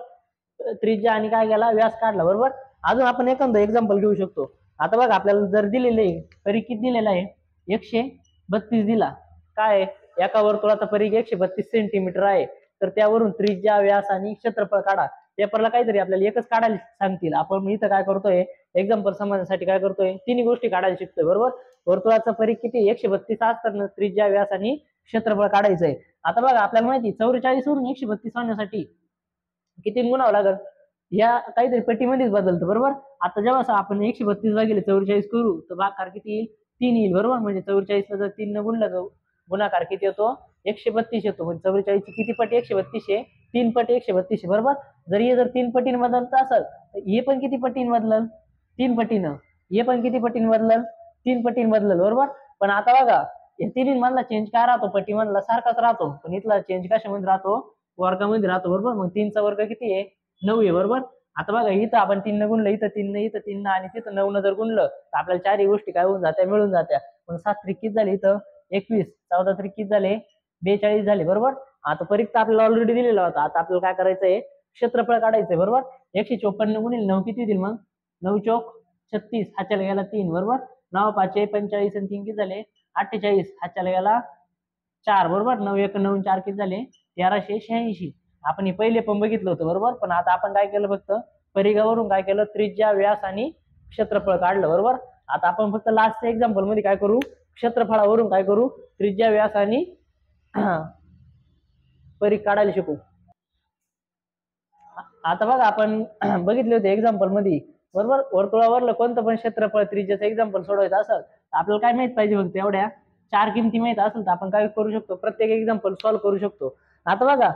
त्रिज्या आणि काय केला व्यास काढला. बरोबर, अजून आपण एखादं एक्झाम्पल घेऊ शकतो. आता बघा आपल्याला जर दिलेले परीघ किती दिलेला आहे 132 दिला, काय एका वर्तुळाचा परीघ 132 सेंटीमीटर आहे, तर त्यावरून त्रिज्या, व्यास आणि क्षेत्रफळ काढा. पेपरला काहीतरी आपल्याला एकच काढायला सांगतील, आपण इथं काय करतोय एक्झाम्पल समजण्यासाठी काय करतोय 3 गोष्टी काढायला शिकतोय. बरोबर, वर्तुळाचा परीघ किती 132 असताना त्रिज्या, व्यास आणि क्षेत्रफळ काढायचंय. आता बघा आपल्याला माहिती 44 वरून 132 होण्यासाठी किती गुणावं लागल, या काहीतरी पटीमध्येच बदलतं. बरोबर, आता जेव्हा आपण 132 भागिले 44 करू तर भागाकार किती येईल 3 येईल. बरोबर, म्हणजे 44 ला जर 3 न गुणला जाऊ गुणाकार किती येतो 132 येतो. म्हणजे 44 ची किती पट 132 आहे 3 पट 132. बरोबर, जर हे जर 3 पटीने बदलत असेल तर हे पण किती पटीने बदलल 3 पटीनं, हे पण किती पटीने बदलल 3 पटीने बदलल. बरोबर, पण आता बघा या 3 मधला चेंज काय राहतो, पटी मधला सारखाच राहतो, पण इथला चेंज कशामध्ये राहतो वर्गामध्ये राहतो. बरोबर, मग 3 चा वर्ग किती आहे 9 आहे. बरोबर, आता बघा इथं आपण 3 न गुणलं, इथं 3 न, इथं 3 न आणि तिथं 9 न जर गुणलं तर आपल्याला 4 गोष्टी काय होऊन जात्या मिळून जात्या. पण 7 त्रिक किती झाले इथं 21, 14 त्रिक किती झाले 42 झाले. बरोबर, आता परीघ तर आपल्याला ऑलरेडी दिलेला होता. आता आपल्याला काय करायचंय क्षेत्रफळ काढायचंय. बरोबर, 154 गुणिले 9 किती होतील मग 9 चौक 36, हाच्याला गेला 3. बरोबर, 9 5 45 आणि 3 किती झाले 48, हाच्याला गेला 4. बरोबर, 9 1 9 4 किती झाले 1386. आपण हे पहिले पण बघितलं होतं. बरोबर, पण आता आपण काय केलं फक्त परीघावरून काय केलं त्रिज्या, व्यास आणि क्षेत्रफळ काढलं. बरोबर, आता आपण फक्त लास्टच्या एक्झाम्पल मध्ये काय करू क्षेत्रफळावरून काय करू त्रिज्या, व्यास आणि परीघ काढायला शिकू. आता बघा आपण बघितले होते एक्झाम्पल मध्ये. बरोबर, वर्तुळावरलं कोणतं पण क्षेत्रफळ त्रिज्याचं एक्झाम्पल सोडवायचं असेल तर आपल्याला काय माहित पाहिजे, फक्त एवढ्या 4 किमती माहित असेल तर आपण काय करू शकतो प्रत्येक एक्झाम्पल सॉल्व्ह करू शकतो. आता बघा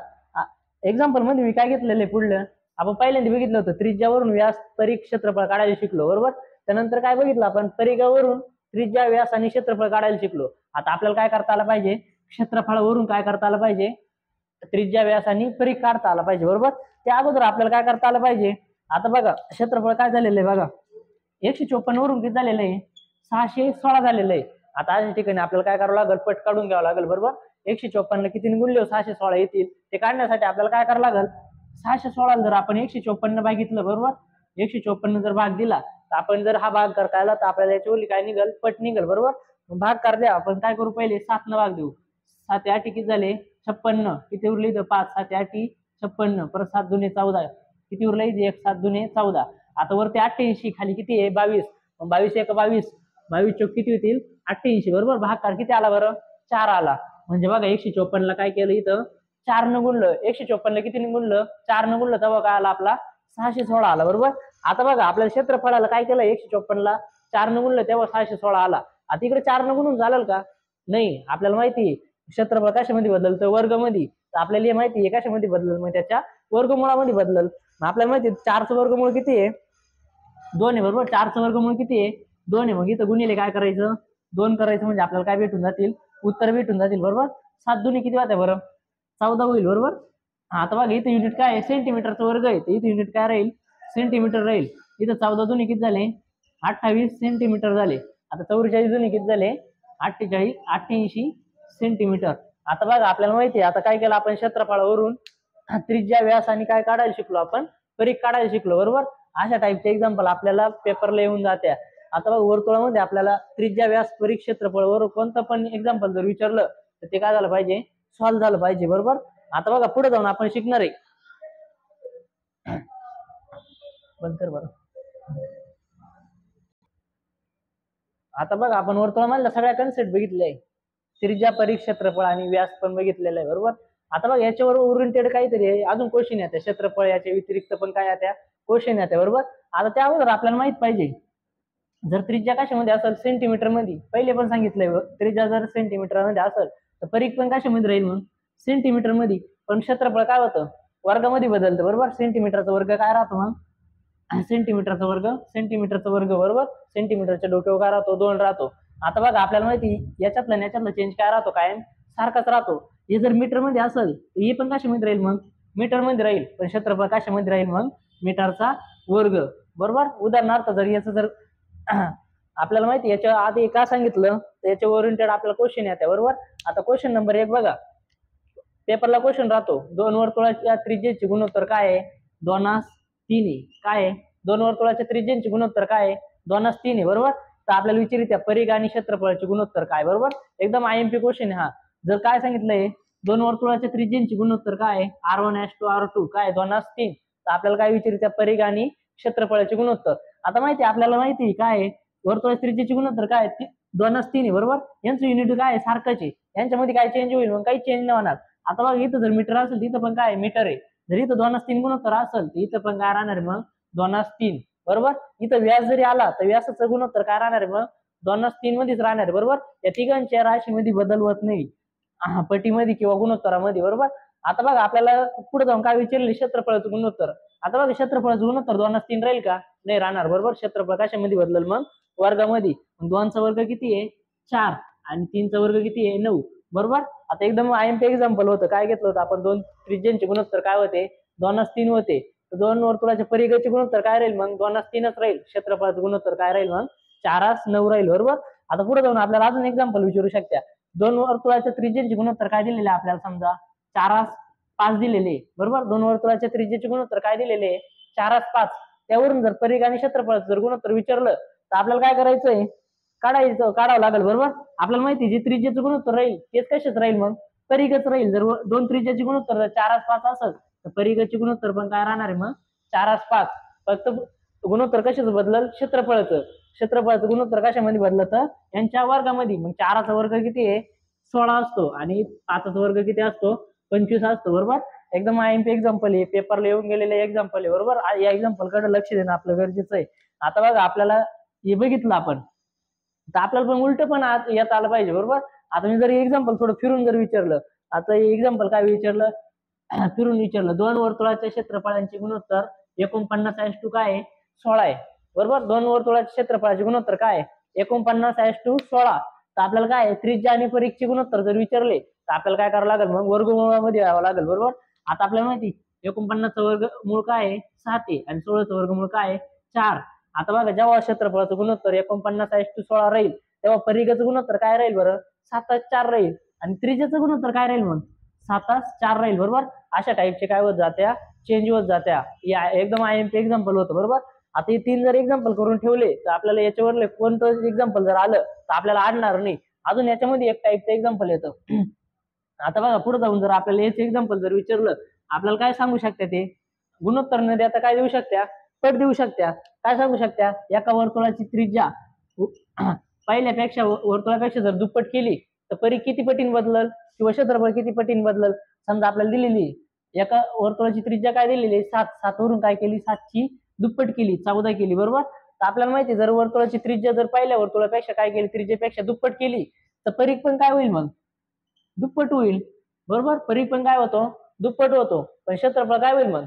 एक्झाम्पल मध्ये मी काय घेतलेलं आहे पुढलं, आपण पहिल्यांदा बघितलं होतं त्रिज्यावरून व्यास, परीघ, क्षेत्रफळ काढायला शिकलो. बरोबर, त्यानंतर काय बघितलं आपण परीघावरून त्रिज्या, व्यास आणि क्षेत्रफळ काढायला शिकलो. आता आपल्याला काय करता आलं पाहिजे क्षेत्रफळावरून काय करता आलं पाहिजे त्रिज्या, व्यास आणि परीघ काढता आला पाहिजे. बरोबर, त्या अगोदर आपल्याला काय करता आलं पाहिजे. आता बघा क्षेत्रफळ काय झालेलं आहे बघा 154 वरून किती झालेलं आहे 616 झालेलं आहे. आता अशा ठिकाणी आपल्याला काय करावं लागेल पट काढून घ्यावं लागेल. बरोबर, 154 किती गुणले 616 येतील, ते काढण्यासाठी आपल्याला काय करावं लागेल 616 जर आपण 154 भागितलं बरोबर 154 जर भाग दिला तर आपण जर हा भाग करायला तर आपल्याला याच्यावरली काय निघल, पट निघल. बरोबर, भाग कर द्या. आपण काय करू, पहिले 7 न भाग देऊ. 7 8 किती झाले 56. किती उरले इथं 5, 7 8 56. परत 7 दुने 14. किती उरलं इथे 1, 7 दुने 14. आता वरती 88, खाली किती आहे 22. 22 1 22, 22 चौक किती होतील 88. बरोबर, भागाकार किती आला बरं, 4 आला. म्हणजे बघा 154 ला काय केलं इथं 4 न गुणलं. 154 ला किती गुणलं 4 न गुणलं, तेव्हा काय आला आपला 616 आला. बरोबर, आता बघा आपल्याला क्षेत्रफळाला काय केलं 154 ला 4 न गुणलं तेव्हा 616 आला. आता इकडे 4 न गुणून चालेल का, नाही. आपल्याला माहिती आहे क्षेत्रफळ कशामध्ये बदलल तर वर्गमध्ये. तर आपल्याला हे माहिती आहे कशामध्ये बदलल, मग त्याच्या वर्गमुळामध्ये बदलल. आपल्याला माहिती आहे 4चं वर्गमूळ किती आहे 2 आहे. बरोबर, 4चं वर्गमूळ किती आहे 2 आहे. मग इथं गुणिले काय करायचं 2 करायचं, म्हणजे आपल्याला काय भेटून जातील उत्तर भेटून जातील. बरोबर, 7 दुने किती होत्या बरं 14 होईल. बरोबर, आता बघा इथं युनिट काय आहे सेंटीमीटरचा वर्ग आहे, तर इथं युनिट काय राहील सेंटीमीटर राहील. इथं 14 दुने किती झाले 28 सेंटीमीटर झाले. आता 44 दुने किती झाले 48 88 सेंटीमीटर. आता बघा आपल्याला माहिती आहे आता काय केलं आपण क्षेत्रफळावरून त्रिज्या व्यास आणि काय काढायला शिकलो, आपण परीघ काढायला शिकलो. बरोबर, अशा टाईपचे एक्झाम्पल आपल्याला पेपरला येऊन जात्या. आता बघा वर्तुळामध्ये आपल्याला त्रिज्या व्यास परीघ क्षेत्रफळ वर कोणतं पण एक्झाम्पल जर विचारलं तर ते काय झालं पाहिजे सॉल्व्ह झालं पाहिजे. बरोबर, आता बघा पुढे जाऊन आपण शिकणार आहे. बंद कर बरं. आता बघा आपण वर्तुळामधल्या सगळ्या कन्सेप्ट बघितले आहे, त्रिज्या परीघ क्षेत्रफळ आणि व्यास पण बघितलेलं आहे. बरोबर, आता बघा याच्यावर ओरिएंटेड काहीतरी आहे, अजून क्वेश्चन येते क्षेत्रफळ याच्या व्यतिरिक्त पण काय येत्या क्वेश्चन येते. बरोबर, आता त्या अगोदर आपल्याला माहित पाहिजे जर त्रिज्या कशामध्ये असेल सेंटीमीटर मध्ये, पहिले पण सांगितलंय त्रिज्या जर सेंटीमीटर मध्ये असेल तर परीघ पण कशामध्ये राहील मग सेंटीमीटर मध्ये. पण क्षेत्रफळ काय होतं वर्गामध्ये बदलतं. बरोबर, सेंटीमीटरचा वर्ग काय राहतो मग सेंटीमीटरचा वर्ग. बरोबर, सेंटीमीटरच्या डोक्यावर काय राहतो 2 राहतो. आता बघा आपल्याला माहिती याच्यातलं चेंज काय राहतो कायम सारखाच राहतो. हे जर मीटर मध्ये असेल तर हे पण कशामध्ये राहील मग मीटर मध्ये राहील, पण क्षेत्रफळ कशामध्ये राहील मग मीटरचा वर्ग. बरोबर, उदाहरणार्थ जर याचं जर आपल्याला माहिती याच्या आधी काय सांगितलं तर याच्या ओरिएंटेड आपल्याला क्वेश्चन येते. बरोबर, आता क्वेश्चन नंबर 1 बघा पेपरला क्वेश्चन राहतो 2 वर्तुळाच्या त्रिज्येचे गुणोत्तर काय आहे 2:3 काय आहे 2 वर्तुळाच्या त्रिज्येचे गुणोत्तर काय आहे 2:3 बरोबर, तर आपल्याला विचारित परीघ आणि क्षेत्रफळाचे गुणोत्तर काय. बरोबर, एकदम आयएमपी क्वेश्चन आहे हा. जर काय सांगितलंय 2 वर्तुळाच्या त्रिज्येचे गुणोत्तर काय आहे R1:R2 काय 2:3, तर आपल्याला काय विचारित परीघ आणि क्षेत्रफळाचे गुणोत्तर. आता माहिती आपल्याला माहिती काय आहे वर्तुळाच्या त्रिज्येचे गुणोत्तर काय 2:3. बरोबर, यांचं युनिट काय आहे सारखंच आहे, यांच्यामध्ये काय चेंज होईल मग काही चेंज नाही होणार. आता बघा इथं जर मीटर असेल तिथं पण काय मीटर आहे, जर इथं 2:3 गुणोत्तर असेल तर इथं पण काय राहणार मग 2:3. बरोबर, इथं व्यास जरी आला तर व्यासाचं गुणोत्तर काय राहणार मग 2:3 मध्येच राहणार. बरोबर, या तिघांच्या राशीमध्ये बदल होत नाही पटीमध्ये किंवा गुणोत्तरामध्ये. बरोबर, आता बघा आपल्याला पुढे जाऊन काय विचारले क्षेत्रफळाचं गुणोत्तर. आता बघा क्षेत्रफळाचं गुणोत्तर 2:3 राहील का नाही राहणार. बरोबर, क्षेत्रफळ कशामध्ये बदलल मग वर्गामध्ये. 2चा वर्ग किती आहे 4 आणि 3चा वर्ग किती आहे 9. बरोबर, आता एकदम आयएमपी एक्झाम्पल होतं काय घेतलं होतं आपण 2 त्रिज्यांचे गुणोत्तर काय होते 2:3 होते. 2 वर्तुळाच्या परिघाचे गुणोत्तर काय राहील मग 2:3च राहील. क्षेत्रफळाचं गुणोत्तर काय राहील मग 4:9 राहील. बरोबर, आता पुढे जाऊन आपल्याला अजून एक्झाम्पल विचारू शकता 2 वर्तुळाच्या त्रिज्येचे गुणोत्तर काय दिलेले आपल्याला समजा 4:5 दिलेले. बरोबर, 2 वर्तुळाच्या त्रिज्येचे गुणोत्तर काय दिलेले 4:5. त्यावरून जर परिघ आणि क्षेत्रफळाचं जर गुणोत्तर विचारलं तर आपल्याला काय करायचंय काढावं लागेल. बरोबर, आपल्याला माहिती जे त्रिज्येचं गुणोत्तर राहील तेच कशाच राहील मग परिघच राहील. जर 2 त्रिज्याचे गुणोत्तर 4:5 असेल तर परिघाचे गुणोत्तर पण काय राहणार आहे मग 4:5. फक्त गुणोत्तर कशाचं बदलल क्षेत्रफळाचं गुणोत्तर कशामध्ये बदलत यांच्या वर्गामध्ये. मग 4चा वर्ग किती आहे 16 असतो आणि 5चा वर्ग किती असतो 25 असतो. बरोबर, एकदम आयएमपी एक्झाम्पल आहे, पेपरला येऊन गेलेले एक्झाम्पल आहे. बरोबर, या एक्झाम्पल कडे लक्ष देणं आपलं गरजेचं आहे. आता बघा आपल्याला हे बघितलं आपण तर आपल्याला पण उलट पण येता आलं पाहिजे. बरोबर, आता मी जर एक्झाम्पल थोडं फिरून जर विचारलं, आता एक्झाम्पल काय विचारलं फिरून विचारलं 2 वर्तुळाच्या क्षेत्रफळांचे गुणोत्तर 49:2 काय आहे 16 आहे. बरोबर, 2 वर्तुळाच्या क्षेत्रफळाचे गुणोत्तर काय आहे 49:16. तर आपल्याला काय त्रिज्या आणि परिघचे गुणोत्तर जर विचारले तर आपल्याला काय करावं लागेल मग वर्गमूळामध्ये यावं लागेल. बरोबर, आता आपल्याला माहिती 49चं वर्गमूळ काय आहे 7 आहे आणि 16चं वर्गमूळ काय आहे 4. आता बघा जेव्हा क्षेत्रफळाचं गुणोत्तर 49:16 राहील तेव्हा परिघाचं गुणोत्तर काय राहील बरं 7:4 राहील आणि त्रिज्याचं गुणोत्तर काय राहील मग 7:4 राहील. बरोबर, अशा टाईपचे काय होत जात्या चेंज होत जात्या. या एकदम आयएमपी एक्झाम्पल होतं. बरोबर, आता हे 3 जर एक्झाम्पल करून ठेवले तर आपल्याला याच्यावरले कोणतं एक्झाम्पल जर आलं तर आपल्याला आणणार नाही. अजून याच्यामध्ये एक टाईपचं एक्झाम्पल येतं. आता बघा पुढे जाऊन जर आपल्याला हेच एक्झाम्पल जर विचारलं, आपल्याला काय सांगू शकता ते? गुणोत्तर न देता काय देऊ शकत्या? पट देऊ शकत्या. काय सांगू शकत्या? एका वर्तुळाची त्रिज्या पहिल्यापेक्षा वर्तुळापेक्षा जर दुप्पट केली तर परिघ किती पटीने बदलल किंवा क्षेत्रफळ किती पटीने बदलल. समजा आपल्याला दिलेली एका वर्तुळाची त्रिज्या काय दिलेली 7, 7 वरून काय केली 7 ची दुप्पट केली 14 केली, बरोबर. तर आपल्याला माहिती जर वर्तुळाची त्रिज्या जर पहिल्या वर्तुळापेक्षा काय केली त्रिज्येपेक्षा दुप्पट केली तर परिघ पण काय होईल मग? दुप्पट होईल, बरोबर. परिघ पण काय होतो? दुप्पट होतो. पण क्षेत्रफळ काय होईल मग?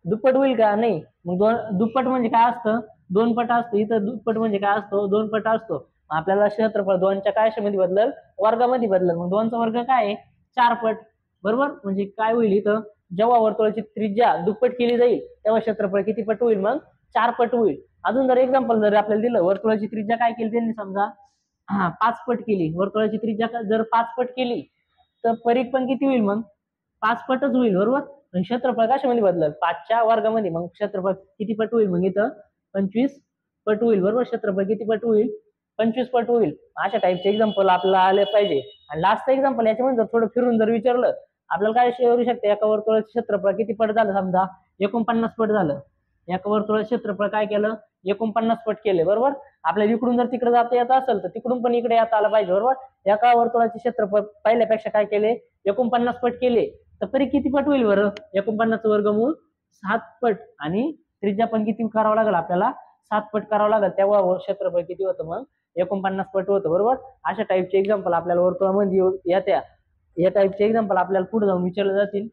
दुप्पट होईल का? नाही. मग दुप्पट म्हणजे काय असतं? 2 पट असतं. इथं दुप्पट म्हणजे काय असतो? 2 पट असतो. आपल्याला क्षेत्रफळ 2च्या काय मध्ये बदलल? वर्गामध्ये बदलल. मग 2चा वर्ग काय आहे? 4 पट, बरोबर. म्हणजे काय होईल इथं? जेव्हा वर्तुळाची त्रिज्या दुप्पट केली जाईल तेव्हा क्षेत्रफळ किती पट होईल मग? 4 पट होईल. अजून जर एक्झाम्पल जर आपल्याला दिलं, वर्तुळाची त्रिज्या काय केली त्यांनी समजा 5 पट केली. वर्तुळाची त्रिज्या जर 5 पट केली तर परिघ पण किती होईल मग? 5 पटच होईल, बरोबर. क्षेत्रफळ कशामध्ये बदलल? 5च्या वर्गामध्ये. मग क्षेत्रफळ किती पट होईल मग इथं? 25 पट होईल, बरोबर. क्षेत्रफळ किती पट होईल? 25 पट होईल. अशा टाईपचे एक्झाम्पल आपल्याला आले पाहिजे. आणि लास्ट एक्झाम्पल याच्यामध्ये जर थोडं फिरून जर विचारलं आपल्याला काय करू शकते? एका वर्तुळाचं क्षेत्रफळ किती पट झालं? समजा 49 पट झालं. एका वर्तुळाचं क्षेत्रफळ काय केलं? 49 पट केले, बरोबर. आपल्याला इकडून जर तिकडे जाता येत असेल तर तिकडून पण इकडे येता आलं पाहिजे, बरोबर. एका वर्तुळाचे क्षेत्रफळ पहिल्यापेक्षा काय केले? 49 पट केले तर परिघ किती पट होईल बरं? 49 वर्गमूळ 7 पट. आणि त्रिज्या पण किती करावं लागेल आपल्याला? 7 पट करावं लागेल. तेव्हा क्षेत्रफळ किती होतं मग? 49 पट होतं, बरोबर. अशा टाईपचे एक्झाम्पल आपल्याला वर्तुळामध्ये येत्या. या टाईपचे एक्झाम्पल आपल्याला पुढे जाऊन विचारले जातील.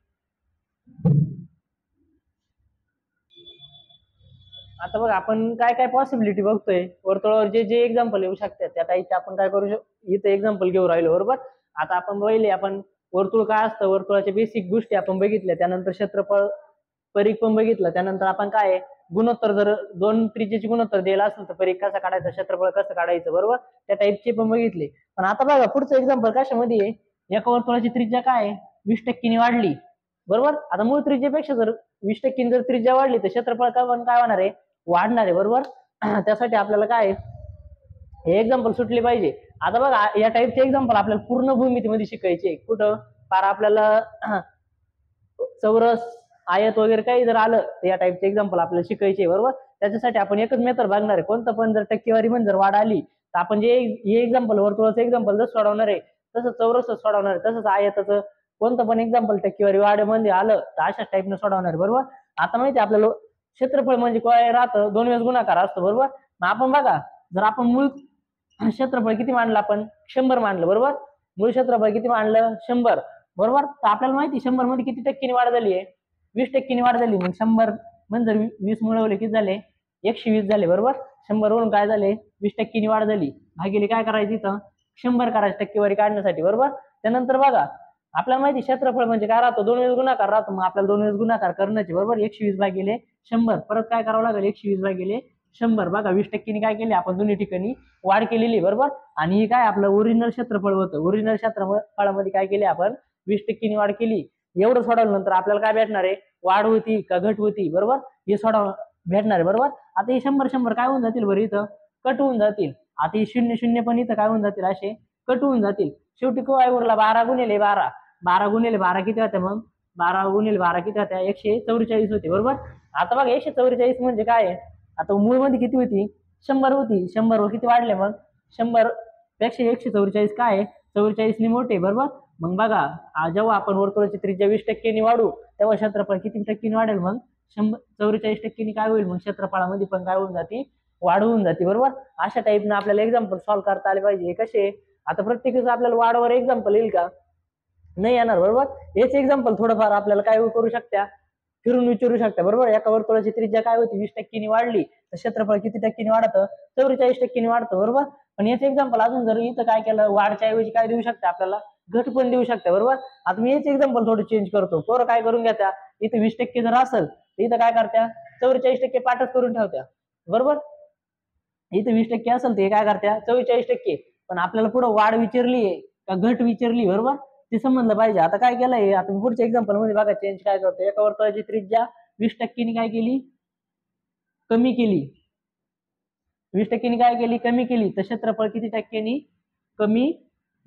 आता बघा आपण काय काय पॉसिबिलिटी बघतोय वर्तुळावर जे जे एक्झाम्पल येऊ शकतात त्या टाईपचे आपण काय करू शकतो इथं एक्झाम्पल घेऊ राहिलो, बरोबर. आता आपण पहिले आपण वर्तुळ काय असतं वर्तुळाच्या बेसिक गोष्टी आपण बघितल्या, त्यानंतर क्षेत्रफळ परिघ पण बघितलं, त्यानंतर आपण काय गुणोत्तर जर 2 त्रिज्येचे गुणोत्तर द्यायला असेल तर परिघ कसं काढायचं क्षेत्रफळ कसं काढायचं, बरोबर. त्या टाईपचे पण बघितले. पण आता बघा पुढचं एक्झाम्पल कशामध्ये आहे? एका वर्तुळाची त्रिज्या काय 20% वाढली, बरोबर. आता मूळ त्रिज्येपेक्षा जर 20% जर त्रिज्या वाढली तर क्षेत्रफळ काय होणार आहे? वाढणार आहे, बरोबर. त्यासाठी आपल्याला काय हे एक्झाम्पल सुटले पाहिजे. आता बघा या टाईपचे एक्झाम्पल आपल्याला पूर्ण भूमितीमध्ये शिकायचे. कुठं? फार आपल्याला चौरस आयत वगैरे काही जर आलं तर या टाईपचे एक्झाम्पल आपल्याला शिकायचे, बरोबर. त्याच्यासाठी आपण एकच मेथड बघणार आहे. कोणतं पण जर टक्केवारी पण जर वाढ आली तर आपण जे हे एक्झाम्पल वर्तुळाचं एक्झाम्पल जसं सोडवणार आहे तसं चौरसच सोडवणार आहे, तसंच आयताचं कोणतं पण एक्झाम्पल टक्केवारी वाढमध्ये आलं तर अशा टाईपनं सोडवणार आहे, बरोबर. आता माहिती आपल्याला क्षेत्रफळ म्हणजे काय राहतं? 2 वेळेस गुणाकार असतो, बरोबर. मग आपण बघा जर आपण मूळ क्षेत्रफळ किती मांडलं? आपण 100 मांडलं, बरोबर. मूळ क्षेत्रफळ किती मांडलं? 100, बरोबर. तर आपल्याला माहिती 100 मध्ये किती टक्क्यांनी वाढ झाली आहे? 20% वाढ झाली. मग 100 म्हणजे 20 मिळवले किती झाले? 120 झाले, बरोबर. 100 वरून काय झाले? 20% वाढ झाली. भागिले काय करायची इथं? 100 करायची टक्केवारी काढण्यासाठी, बरोबर. त्यानंतर बघा आपल्याला माहिती क्षेत्रफळ म्हणजे काय राहतो? 2 वेळेस गुणाकार राहतो. मग आपल्याला 2 वेळेस गुणाकार करण्याचे, बरोबर. 120 भागिले 100 परत काय करावं लागेल? 120 भागिले 100. बघा 20% काय केले आपण दोन्ही ठिकाणी वाढ केलेली, बरोबर. आणि काय आपलं ओरिजिनल क्षेत्रफळ होतं. ओरिजिनल क्षेत्रफळामध्ये काय केले आपण? 20% वाढ केली. एवढं सोडवल्यानंतर आपल्याला काय भेटणार आहे? वाढ होती का घट होती, बरोबर. हे सोडव भेटणार आहे, बरोबर. आता हे 100 काय होऊन जातील बरं? इथं कट होऊन जातील. आता हे 0 पण इथं काय होऊन जातील? असे कट होऊन जातील. शेवटी काय उरला? 12 गुणिले 12. 12 गुणिले 12 किती होते मग? 12 गुणिले 12 किती होत्या? 144 होते, बरोबर. आता बघा 144 म्हणजे काय आहे? आता मूळ मध्ये किती होती? 100 होती. 100 वर किती वाढले मग? 100 पेक्षा 144 काय आहे? 44 मोठे, बरोबर. मग बघा जेव्हा आपण वर्तुळाची त्रिज्या 20% वाढू तेव्हा क्षेत्रफळ किती टक्क्यांनी वाढेल? मग 44% काय होईल? मग क्षेत्रफळामध्ये पण काय होऊन जाते? वाढ होऊन जाते, बरोबर. अशा टाईपनं आपल्याला एक्झाम्पल सॉल्व्ह करता आले पाहिजे. कसे? आता प्रत्येकाचं आपल्याला वाढवर एक्झाम्पल येईल का? नाही येणार, बरोबर. हेच एक्झाम्पल थोडंफार आपल्याला काय करू शकता? फिरून विचारू शकता, बरोबर. एका वर्तुळाची त्रिज्या काय होती? 20% वाढली तर क्षेत्रफळ किती टक्क्यांनी वाढतं? 44% वाढतं, बरोबर. पण याच एक्झाम्पल अजून जर इथं काय केलं? वाढच्या ऐवजी काय देऊ शकता? आपल्याला घट पण देऊ शकता, बरोबर. आता मी हेच एक्झाम्पल थोडं चेंज करतो. पोरं काय करून घेत्या? इथे 20% जर असेल तर इथं काय करत्या? 44% पाठच करून ठेवत्या, बरोबर. इथे 20% असेल ते काय करत्या? 44%. पण आपल्याला पुढे वाढ विचारली आहे का घट विचारली, बरोबर. ते समजलं पाहिजे. आता काय केलंय? आता पुढच्या एक्झाम्पल मध्ये बघा चेंज काय करतो. एका वर्तुळाची त्रिज्या 20%नी काय केली? कमी केली, 20% काय केली, कमी केली, तर क्षेत्रफळ किती टक्क्यांनी कमी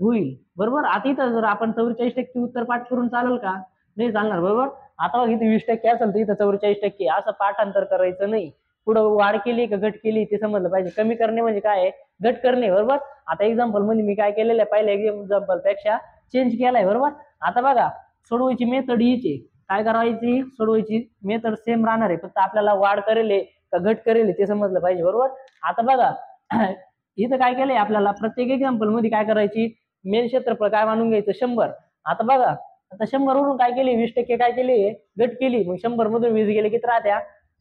होईल. बरोबर. आता इथं जर आपण 44% उत्तर पाठ करून चालेल का? नाही चालणार. बरोबर. आता बघ इथे 20% असेल तर इथं 44% असं पाठांतर करायचं नाही. पुढं वाढ केली का घट केली ते समजलं पाहिजे. कमी करणे म्हणजे काय आहे, घट करणे. बरोबर. आता एक्झाम्पल मध्ये मी काय केलेलं आहे, पहिल्या एक्झाम्पल पेक्षा चेंज केलाय. बरोबर. आता बघा सोडवायची मेथड हीच आहे. काय करायची, सोडवायची मेथड सेम राहणार आहे, फक्त आपल्याला वाढ करेल का घट करेल ते समजलं पाहिजे. बरोबर. आता बघा इथं काय केलंय, आपल्याला प्रत्येक एक्झाम्पल मध्ये काय करायची, मेन क्षेत्रफळ काय मानून घ्यायचं 100. आता बघा आता 100 वरून काय केली, 20% काय केली, घट केली. मग 100 मधून 20 गेले किती राहत्या,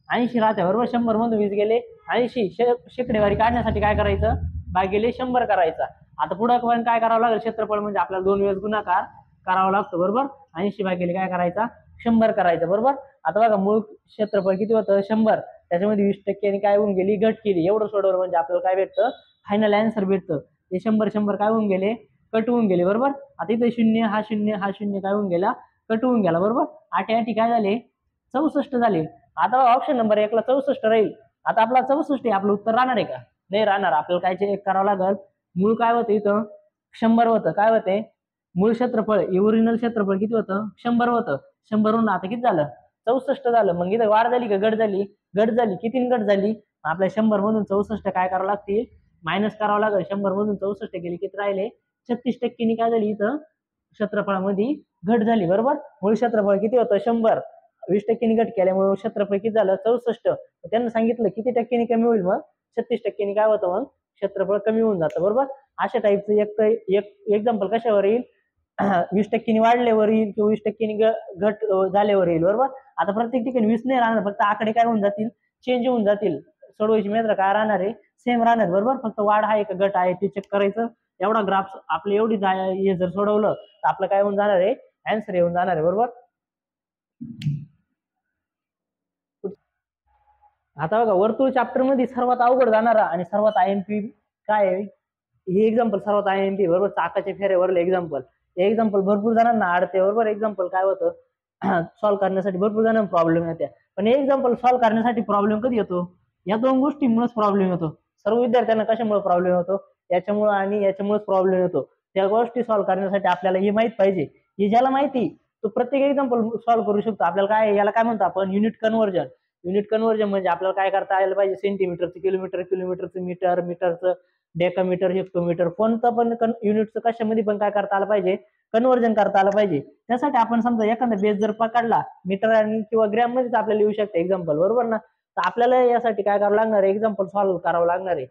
80 राहत्या. बरोबर. 100 मधून 20 गेले 80. शेकडेवारी काढण्यासाठी काय करायचं, भागिले 100 करायचा. आता पुढे पण काय करावं लागेल, क्षेत्रफळ म्हणजे आपल्याला 2 वेळेस गुणाकार करावा लागतो. बरोबर. 80 भागिले काय करायचा, 100 करायचं. बरोबर. आता बघा मूळ क्षेत्रफळ किती होतं, 100. त्याच्यामध्ये 20% काय होऊन गेली, घट केली. एवढं सोडवलं म्हणजे आपल्याला काय भेटतं, फायनल आन्सर भेटतं. ते 100 काय होऊन गेले, कट होऊन गेले. बरोबर. आता इथे 0 हा 0 हा 0 काय होऊन गेला, कट होऊन गेला. बरोबर. 8 8 काय झाले, 64 झाले. आता ऑप्शन नंबर 1 ला 64 राहील. आता आपला 64 आपलं उत्तर राहणार आहे का, नाही राहणार. आपल्याला काय चेक करावं लागेल, मूळ काय होतं इथं 100 होतं. काय होते, मूळ क्षेत्रफळ ओरिजिनल क्षेत्रफळ किती होतं, 100 होतं. 100 वरून आता किती झालं, 64 झालं. मग इथं वाढ झाली का घट झाली, घट झाली. किती घट झाली, आपल्या 100 मधून 64 काय करावं लागतील, मायनस करावं लागेल. 100 मधून 64 गेली किती राहिले, 36% काय झाली इथं क्षेत्रफळामध्ये घट झाली. बरोबर. मूळ क्षेत्रफळ किती होतं 100, 20% घट केल्यामुळे क्षेत्रफळ किती झालं 64. त्यांना सांगितलं किती टक्क्यांनी कमी होईल, मग 36% काय होतं, मग क्षेत्रफळ कमी होऊन जातं. बरोबर. अशा टाईपचं एक एक्झाम्पल कशावर येईल, 20% वाढल्यावर येईल किंवा 20% घट झाल्यावर येईल. बरोबर. आता प्रत्येक ठिकाणी 20 नाही राहणार, फक्त आकडे काय होऊन जातील, चेंज होऊन जातील. सोडवायची मेथड काय राहणार आहे, सेम राहणार. बरोबर. फक्त वाढ आहे का घट आहे ते चेक करायचं. एवढा ग्राफ आपलं एवढी हे जर सोडवलं तर आपलं काय होऊन जाणार आहे, आन्सर येऊन जाणार आहे. बरोबर. आता बघा वर्तुळ चॅप्टर मध्ये सर्वात अवघड जाणारा आणि सर्वात आयएमपी काय आहे, हे एक्झाम्पल सर्वात आयएमपी. बरोबर. चाकाच्या फेऱ्यावरलं एक्झाम्पल. हे एक्झाम्पल भरपूर जणांना अडते. बरोबर. एक्झाम्पल काय होतं सॉल्व्ह करण्यासाठी भरपूर जणांना प्रॉब्लेम येते. पण हे एक्झाम्पल सॉल्व्ह करण्यासाठी प्रॉब्लेम कधी येतो, या 2 गोष्टींमुळेच प्रॉब्लेम येतो. सर्व विद्यार्थ्यांना कशामुळे प्रॉब्लेम होतो, याच्यामुळे आणि याच्यामुळेच प्रॉब्लेम येतो. त्या गोष्टी सॉल्व्ह करण्यासाठी आपल्याला हे माहित पाहिजे. हे ज्याला माहिती तो प्रत्येक एक्झाम्पल सॉल्व्ह करू शकतो. आपल्याला काय, याला काय म्हणतो आपण, युनिट कन्व्हर्जन. युनिट कन्व्हर्जन म्हणजे आपल्याला काय करता यायला पाहिजे, सेंटीमीटरचं किलोमीटर, किलोमीटरचं मीटर, मीटरचं डेकामीटर, हेक्टोमीटर, कोणतं पण युनिटचं कशामध्ये पण काय करता आलं पाहिजे, कन्व्हर्जन करता आलं पाहिजे. त्यासाठी आपण समजा एखादा बेस जर पकडला मीटर आणि किंवा ग्रॅम मध्येच आपल्याला लिहू शकतो एक्झाम्पल. बरोबर ना. तर आपल्याला यासाठी काय करावं लागणार आहे, एक्झाम्पल सॉल्व्ह करावं लागणार आहे.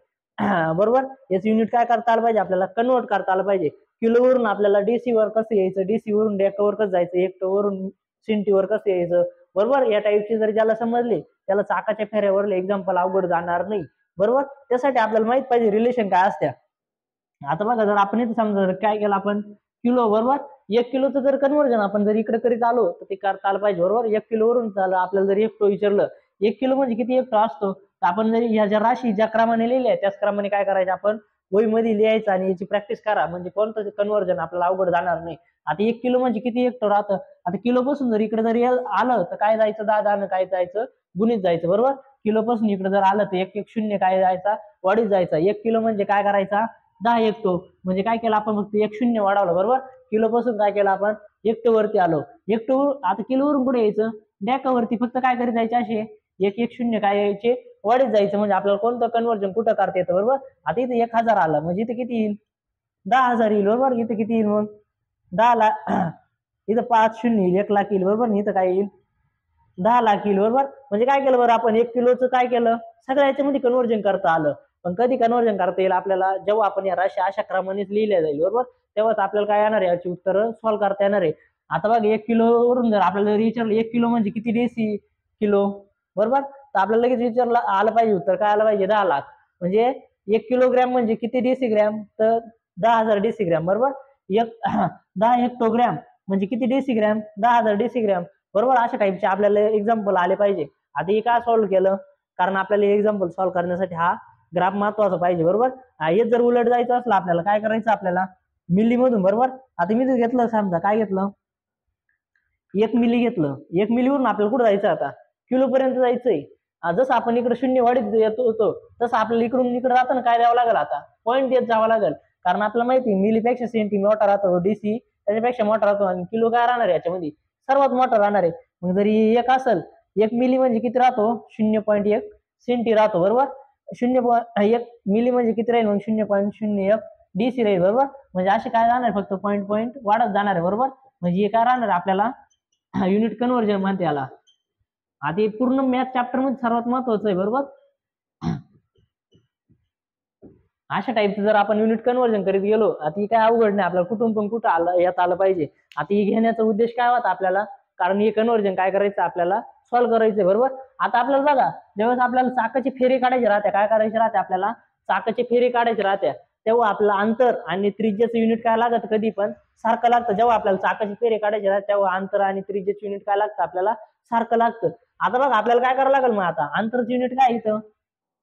बरोबर. याचं युनिट काय करता आलं पाहिजे, आपल्याला कन्वर्ट करता आलं पाहिजे. किलोवरून आपल्याला डीसी वर कसं यायचं, डीसी वरून डेकावर कसं जायचं, हेक्टोवरून सेंटीवर कसं यायचं. बरोबर. या टाईपची जर ज्याला समजले त्याला चाकाच्या फेऱ्यावरले एक्झाम्पल अवघड जाणार नाही. बरोबर. त्यासाठी आपल्याला माहित पाहिजे रिलेशन काय असत्या. आता बघा जर आपण इथे समजा काय केलं आपण, किलो. बरोबर. 1 किलोचं जर कन्व्हर्जन आपण जर इकडे करीत आलो तर ते करता आलं पाहिजे. बरोबर. 1 किलो वरून झालं आपल्याला जर हेक्टो विचारलं, 1 किलो म्हणजे किती हेक्टो असतो, तर आपण जरी ह्या ज्या राशी ज्या क्रमाने लिहिल्या त्याच क्रमाने काय करायचं, आपण वहीमध्ये लिहायचं आणि याची प्रॅक्टिस करा. म्हणजे कोणतं कन्व्हर्जन आपल्याला अवघड जाणार नाही. आता 1 किलो म्हणजे किती हेक्टो राहतं, आता किलो पासून जर इकडे जरी आलं तर काय जायचं, 10 10 काय जायचं, गुणित जायचं. बरोबर. किलो पासून इकडे जर आलं तर 1 1 0 काय जायचा, वाढीत जायचा. 1 किलो म्हणजे काय करायचा, 10 हेक्टो. म्हणजे काय केलं आपण, फक्त 1 0 वाढवलं. बरोबर. किलो पासून काय केलं आपण, हेक्टो वरती आलो. हेक्टो आता किलोवरून पुढे यायचं, डेकावरती फक्त काय करीत जायचे, असे 1 1 0 काय यायचे, वाढीत जायचं. म्हणजे आपल्याला कोणतं कन्व्हर्जन कुठं करता येतं. बरोबर. आता इथे 1000 आलं म्हणजे इथे किती येईल, 10,000 येईल. बरोबर. इथे किती येईल, मग 10 लाख. इथं 5 0 येईल, 1 लाख येईल. बरोबर. इथं काय येईल, 10 लाख येईल. बरोबर. म्हणजे काय केलं बरं आपण, 1 किलोचं काय केलं, सगळ्या याच्यामध्ये कन्व्हर्जन करता आलं. पण कधी कन्व्हर्जन करता येईल आपल्याला, जेव्हा आपण या राशी अशा क्रमानेच लिहिल्या जाईल. बरोबर. तेव्हाच आपल्याला काय येणार आहे, याची उत्तर सॉल्व्ह करता येणार आहे. आता बघ 1 किलो वरून जर आपल्याला विचारलं 1 किलो म्हणजे किती डेसी किलो. बरोबर. तर आपल्याला लगेच विचारलं आलं पाहिजे उत्तर, काय आलं पाहिजे, 10 लाख. म्हणजे 1 किलोग्रॅम म्हणजे किती डेसीग्रॅम, तर 10,000 डेसीग्रॅम. बरोबर. 10 हेक्टोग्रॅम म्हणजे किती डेसीग्रॅम, 10,000 डेसीग्रॅम. बरोबर. अशा टाईपचे आपल्याला एक्झाम्पल आले पाहिजे. आता हे का सॉल्व्ह केलं, कारण आपल्याला एक्झाम्पल सॉल्व्ह करण्यासाठी हा ग्राफ महत्वाचा पाहिजे. बरोबर. हेच जर उलट जायचं असलं आपल्याला काय करायचं, आपल्याला मिली मधून. बरोबर. आता मी घेतलं समजा, काय घेतलं, 1 मिली घेतलं. 1 मिलीवरून आपल्याला कुठं जायचं, आता किलो पर्यंत जायचंय. जसं आपण इकडे शून्य वाढीत येतो होतो तसं आपल्याला इकडून इकडे जाताना काय द्यावं लागेल, आता पॉईंट देत जावं लागेल. कारण आपल्याला माहिती मिलीपेक्षा सेंटीमीटर राहतो, डीसी त्याच्यापेक्षा मोठा राहतो, आणि किलो काय राहणार आहे याच्यामध्ये सर्वात मोठा राहणार आहे. मग जरी एक असेल, 1 मिली म्हणजे किती राहतो, 0.1 सेंटी राहतो बरोबर. 1 मिली म्हणजे किती राहील, मग 0.01 डीसी राहील बरोबर. म्हणजे असे काय राहणार, फक्त पॉईंट पॉईंट वाढत जाणार आहे बरोबर. म्हणजे हे काय राहणार आपल्याला युनिट कन्व्हर्जन म्हणते याला. आता पूर्ण मॅथ चॅप्टर मध्ये सर्वात महत्वाचं आहे बरोबर. अशा टाईपचं जर आपण युनिट कन्व्हर्जन करीत गेलो, आता ही काय अवघड नाही, आपल्याला कुठून पण कुठं येत आलं पाहिजे. आता ही घेण्याचा उद्देश काय होता आपल्याला, कारण हे कन्व्हर्जन काय करायचं आपल्याला सॉल्व्ह करायचंय बरोबर. आता आपल्याला बघा, ज्यावेळेस आपल्याला चाकाची फेरी काढायची राहते, काय करायची राहते आपल्याला, चाकाची फेरी काढायची राहत्या, तेव्हा आपलं अंतर आणि त्रिज्याचं युनिट काय लागत, कधी पण सारखं लागतं. जेव्हा आपल्याला चाकाची फेरी काढायची राहते तेव्हा अंतर आणि त्रिज्याचं युनिट काय लागतं आपल्याला, सारखं लागतं. आता बघा आपल्याला काय करावं लागेल, मग आता अंतरचं युनिट काय इथं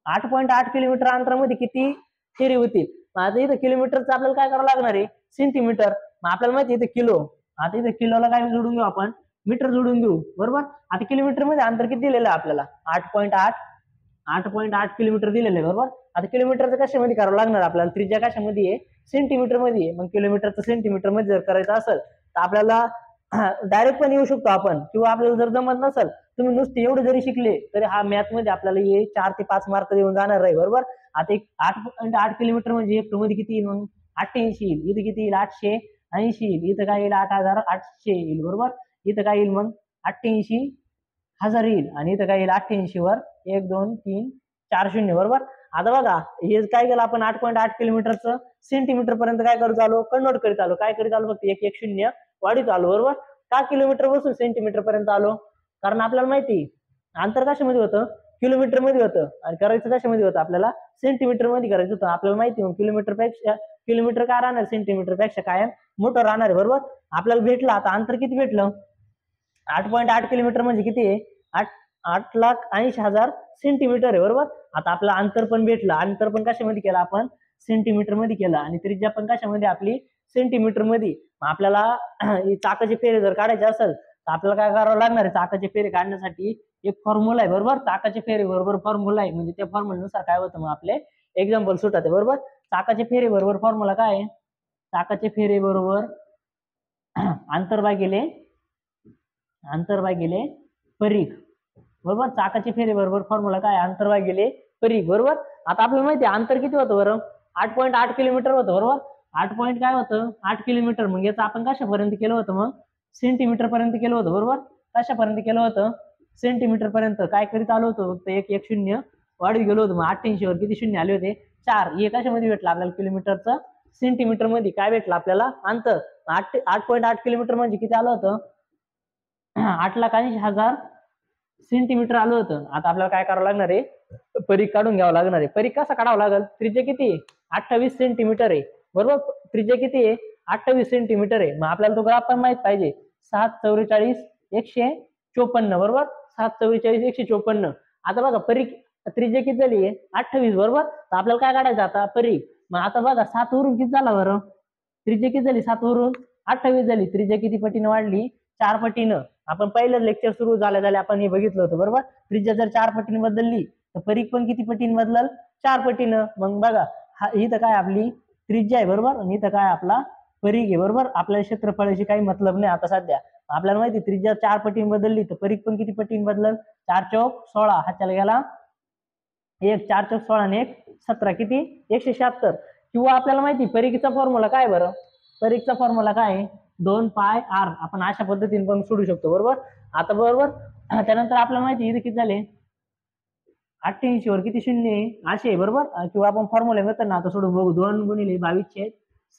8.8 किलोमीटर अंतरामध्ये किती फेरी होतील. आता इथं किलोमीटरचं आपल्याला काय करावं लागणार आहे, सेंटीमीटर. मग आपल्याला माहिती इथे किलो, आता इथे किलोला काय जोडून घेऊ आपण, मीटर जोडून घेऊ बरोबर. आता किलोमीटर मध्ये अंतर किती दिलेलं आहे आपल्याला, 8.8 किलोमीटर दिलेलं आहे बरोबर. आता किलोमीटरचं कशामध्ये करावं लागणार आपल्याला, त्रिज्या कशामध्ये आहे, सेंटीमीटर मध्ये आहे. मग किलोमीटरचं सेंटीमीटर मध्ये जर करायचं असेल तर आपल्याला डायरेक्ट पण येऊ शकतो आपण, किंवा आपल्याला जर जमत नसेल, तुम्ही नुसते एवढे जरी शिकले तरी हा मॅथ मध्ये आपल्याला हे 4 ते 5 मार्क देऊन जाणार आहे बरोबर. आता 8.8 किलोमीटर म्हणजे 1 मध्ये किती येईल, मग 88 येईल. इथं किती येईल, 880 येईल. इथं काय येईल, 8800 येईल बरोबर. इथं काय येईल, मग 88,000 येईल. आणि इथं काय येईल, 88 वर 1 2 3 4 शून्य बरोबर. आता बघा हे काय केलं आपण, 8.8 किलोमीटरचं सेंटीमीटर पर्यंत काय करत आलो, कन्वर्ट करीत आलो. काय करीत आलो, फक्त 1 1 शून्य वाढीत आलो बरोबर. का किलोमीटर पासून सेंटीमीटर पर्यंत आलो, कारण आपल्याला माहिती अंतर कशामध्ये होतं, किलोमीटर मध्ये होतं, आणि करायचं कशामध्ये होतं आपल्याला, सेंटीमीटर मध्ये करायचं होतं. आपल्याला माहिती मग किलोमीटर काय राहणार, सेंटीमीटर पेक्षा कायम मोठं राहणार आहे बरोबर. आपल्याला भेटलं आता अंतर किती भेटलं, 8.8 किलोमीटर म्हणजे किती आहे, 8,80,000 सेंटीमीटर आहे बरोबर. आता आपलं अंतर पण भेटलं, अंतर पण कशामध्ये केलं आपण, सेंटीमीटर मध्ये केलं, आणि त्रिज्या पण कशामध्ये आपली, सेंटीमीटर मध्ये. आपल्याला चाकाची फेरी जर काढायची असेल तर आपल्याला काय करावं लागणार आहे, चाकाची फेरी काढण्यासाठी एक फॉर्म्युला आहे बरोबर. चाकाची फेरी बरोबर फॉर्म्युला आहे, म्हणजे त्या फॉर्म्युल्यानुसार काय होतं, मग आपले एक्झाम्पल सुटते बरोबर. चाकाची फेरी बरोबर फॉर्म्युला काय आहे, चाकाची फेरी बरोबर अंतर भागिले परीघ बरोबर. चाकाची फेरी बरोबर फॉर्म्युला काय, अंतर भागिले परीघ बरोबर. आता आपल्याला माहिती आहे अंतर किती होतं बरं, 8.8 किलोमीटर होतं बरोबर. 8 किलोमीटर. मग याचं आपण कशापर्यंत केलं होतं, मग सेंटीमीटर पर्यंत केलं होतं बरोबर. कशापर्यंत केलं होतं, सेंटीमीटर पर्यंत. काय करीत आलो होतो, फक्त 1 1 शून्य वाढीत गेलो होतो. मग 88 वर किती शून्य आले होते, 4. हे कशामध्ये भेटलं आपल्याला, किलोमीटरचं सेंटीमीटर मध्ये काय भेटलं आपल्याला, अंतर. 8.8 किलोमीटर म्हणजे किती आलं होतं, 8,80,000 सेंटीमीटर आलं होतं. आता आपल्याला काय करावं लागणार आहे, परीघ काढून घ्यावं लागणार आहे. परीघ कसा काढावं लागेल, त्रिज्या किती आहे, 28 सेंटीमीटर आहे बरोबर. त्रिज्या किती आहे, 28 सेंटीमीटर आहे. मग आपल्याला तो ग्राफ पण माहित पाहिजे, 744,154 बरोबर. 744,154. आता बघा परीघ त्रिज्या किती झाली आहे, 28 बरोबर. तर आपल्याला काय काढायचं आता, परीघ. मग आता बघा 7 वरून किती झाला बरं, त्रिज्या किती झाली, 7 वरून 28 झाली. त्रिज्या किती पटीनं वाढली, 4 पटीनं. आपण पहिलं लेक्चर सुरू झाल्या आपण हे बघितलं होतं बरोबर. त्रिज्या जर 4 पटीने बदलली तर परीघ पण किती पटीने बदलल, 4 पटीनं. मग बघा इथं काय आपली त्रिज्या आहे बरोबर, आणि इथं काय आपला परीघ आहे बरोबर. आपल्याला क्षेत्रफळाशी काही मतलब नाही आता सध्या. आपल्याला माहिती त्रिज्या 4 पटीने बदलली तर परीघ पण किती पटीने बदलल, 4 चौक 16. हाताला गेला 1, 4 चौक 16 आणि 1 17 किती, 176. किंवा आपल्याला माहिती परीघचा फॉर्म्युला काय बरं, परीघचा फॉर्म्युला काय आहे, 2πr. आपण अशा पद्धतीने पण सोडू शकतो बरोबर. आता बरोबर त्यानंतर आपल्याला माहिती इथे किती झाले, 88 वर किती शून्य आहे, असे बरोबर. किंवा आपण फॉर्म्युला मेथड ना आता सोडून बघू, 2 गुणिले 22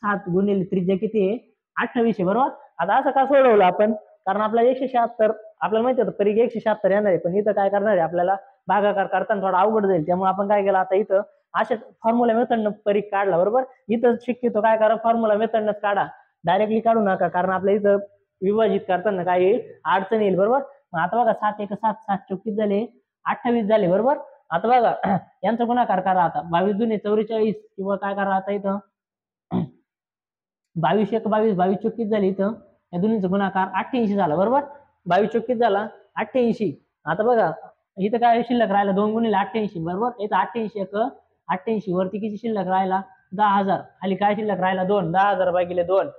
7 गुणिले त्रिज्या किती आहे, 28 आहे बरोबर. आता असं का सोडवलं आपण, कारण आपल्याला 176, आपल्याला माहिती होतं परीघ 176 येणार आहे, पण इथं काय करणार आहे आपल्याला भागाकार करताना थोडा अवघड जाईल. त्यामुळे आपण काय केलं, आता इथं अशा फॉर्म्युला मेथडनं परीघ काढला बरोबर. इथं शक्यतो काय करा, फॉर्म्युला मेथडनंच काढा, डायरेक्टली काढू नका, कारण आपल्या इथं विभाजित करताना काय येईल, अडचण येईल बरोबर. आता बघा 7 1 7 7 चौक किती झाले, 28 झाले बरोबर. आता बघा यांचा गुणाकार करा, आता 22 दुने 44. किंवा काय करा आता इथं 22 1 22, 22 चौक किती झाली, इथं या दोन्हीचा गुणाकार 88 झाला बरोबर. 22 चौक किती झाला, 88. आता बघा इथं काय शिल्लक राहिला 2 गुणिले 88 बरोबर. इथं 88 एक 88 वरती किती शिल्लक राहिला 10,000. खाली काय शिल्लक राहिला 2. 10,000 भागिले 2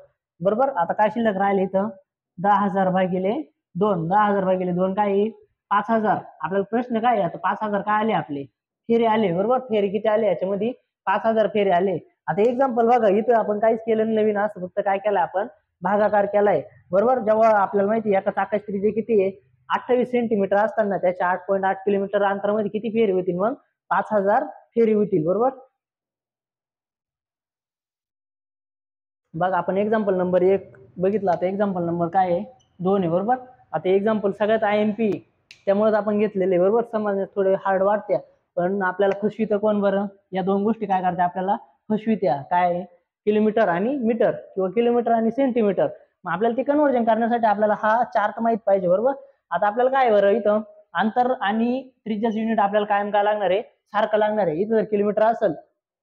बरोबर. आता काय शिल्लक राहिले इथं 10,000 भागिले 2. 10,000 भागिले 2 काय येईल 5,000. आपल्याला प्रश्न काय आहे आता 5,000 काय आले आपले फेरे आले बरोबर. फेरे किती आले याच्यामध्ये 5,000 फेरे आले. आता एक्झाम्पल बघा इथं आपण काहीच केलं नवीन असं फक्त काय केलं आपण भागाकार केलाय बरोबर. जेव्हा आपल्याला माहिती एका चाकाची त्रिज्या किती आहे 28 सेंटीमीटर असताना त्याच्या 8.8 किलोमीटर अंतरामध्ये किती फेरी होतील मग 5,000 फेरी होतील बरोबर. बघा आपण एक्झाम्पल नंबर 1 बघितला. आता एक्झाम्पल नंबर काय आहे 2 आहे बरोबर. आता एक्झाम्पल सगळ्यात IMP त्यामुळे आपण घेतलेले बरोबर. समजण्यात थोडे हार्ड वाटत्या पण आपल्याला फसवितं कोण बरं. या दोन गोष्टी काय करते आपल्याला फसवित्या काय किलोमीटर आणि मीटर किंवा किलोमीटर आणि सेंटीमीटर. मग आपल्याला ते कन्वर्जन करण्यासाठी आपल्याला हा चार्ट माहित पाहिजे बरोबर. आता आपल्याला काय बरं इथं अंतर आणि त्रिज्याचं युनिट आपल्याला कायम काय लागणार आहे सारखं लागणार आहे. इथं जर किलोमीटर असेल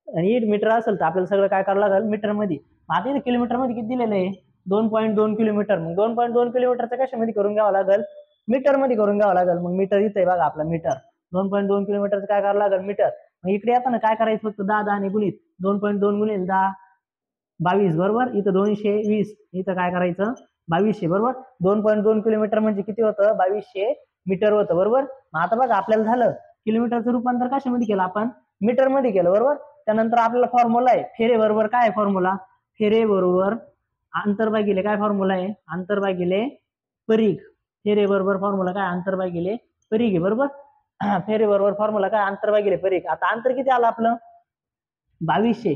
आणि मीटर असेल तर आपल्याला सगळं काय करावं लागेल मीटर मध्ये. आता इथे किलोमीटर मध्ये किती दिलेलं आहे 2.2 किलोमीटर. मग 2.2 किलोमीटरचं कशामध्ये करून घ्यावं लागेल मीटर मध्ये करून घ्यावं लागेल. मग मीटर इथे बघा आपला मीटर 2.2 किलोमीटरचं काय करावं लागेल मीटर. मग इकडे येताना काय करायचं फक्त 10 ने गुणित 2.2 गुणिले 10 22 बरोबर. इथं 220 इथं काय करायचं 2200 बरोबर. 2.2 किलोमीटर म्हणजे किती होतं 2200 मीटर होतं बरोबर. मग आता बघा आपल्याला झालं किलोमीटरचं रूपांतर कशामध्ये केलं आपण मीटर मध्ये केलं बरोबर. त्यानंतर आपल्याला फॉर्म्युला आहे फेरे बरोबर काय फॉर्म्युला फेरे बरोबर अंतर भागिले काय फॉर्म्युला आहे अंतर भागिले परीघ. फेरे बरोबर फॉर्म्युला काय अंतर भागिले परीघ आहे बरोबर. फेरे बरोबर फॉर्म्युला काय अंतर भागिले परीघ. आता अंतर किती आलं आपलं 2200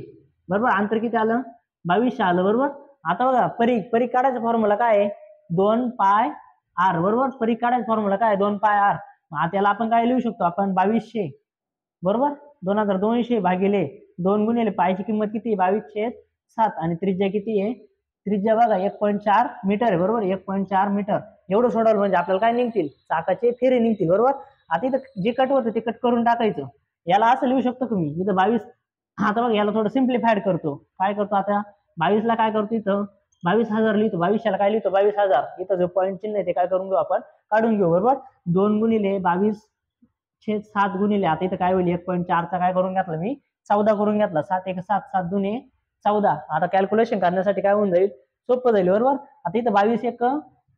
बरोबर. अंतर किती आलं 2200 आलं बरोबर. आता बघा परीघ परीघ काढायचा फॉर्म्युला काय आहे 2 पाय r बरोबर. परीघ काढायचा फॉर्म्युला काय 2 पाय r. त्याला आपण काय लिहू शकतो आपण 2200 बरोबर. 2200 भागिले 2 गुणिले पायची किंमत किती 2207 आणि त्रिज्या किती आहे त्रिज्या बघा 1.4 मीटर आहे बरोबर. 1.4 मीटर एवढं सोडवलं म्हणजे आपल्याला काय निघतील चाकाचे फेरे निघतील बरोबर. आता इथं जे कट होतं ते कट करून टाकायचं. याला असं लिहू शकतो तुम्ही इथं 22. आता बघा याला थोडं सिम्प्लिफाईड करतो. काय करतो आता 22 ला काय करतो इथं 22,000 लिहितो. 2200 ला काय लिहितो 22,000. इथं जो पॉईंट चिन्ह आहे ते काय करून घेऊ आपण काढून घेऊ बरोबर. 2 गुणिले 22/7 गुणिले आता इथं काय होईल 1.4 चा काय करून घेतला मी 14 करून घेतला. 7 1 7 7 2 14. आता कॅल्क्युलेशन करण्यासाठी काय होऊन जाईल सोपं जाईल बरोबर. आता इथं 22 1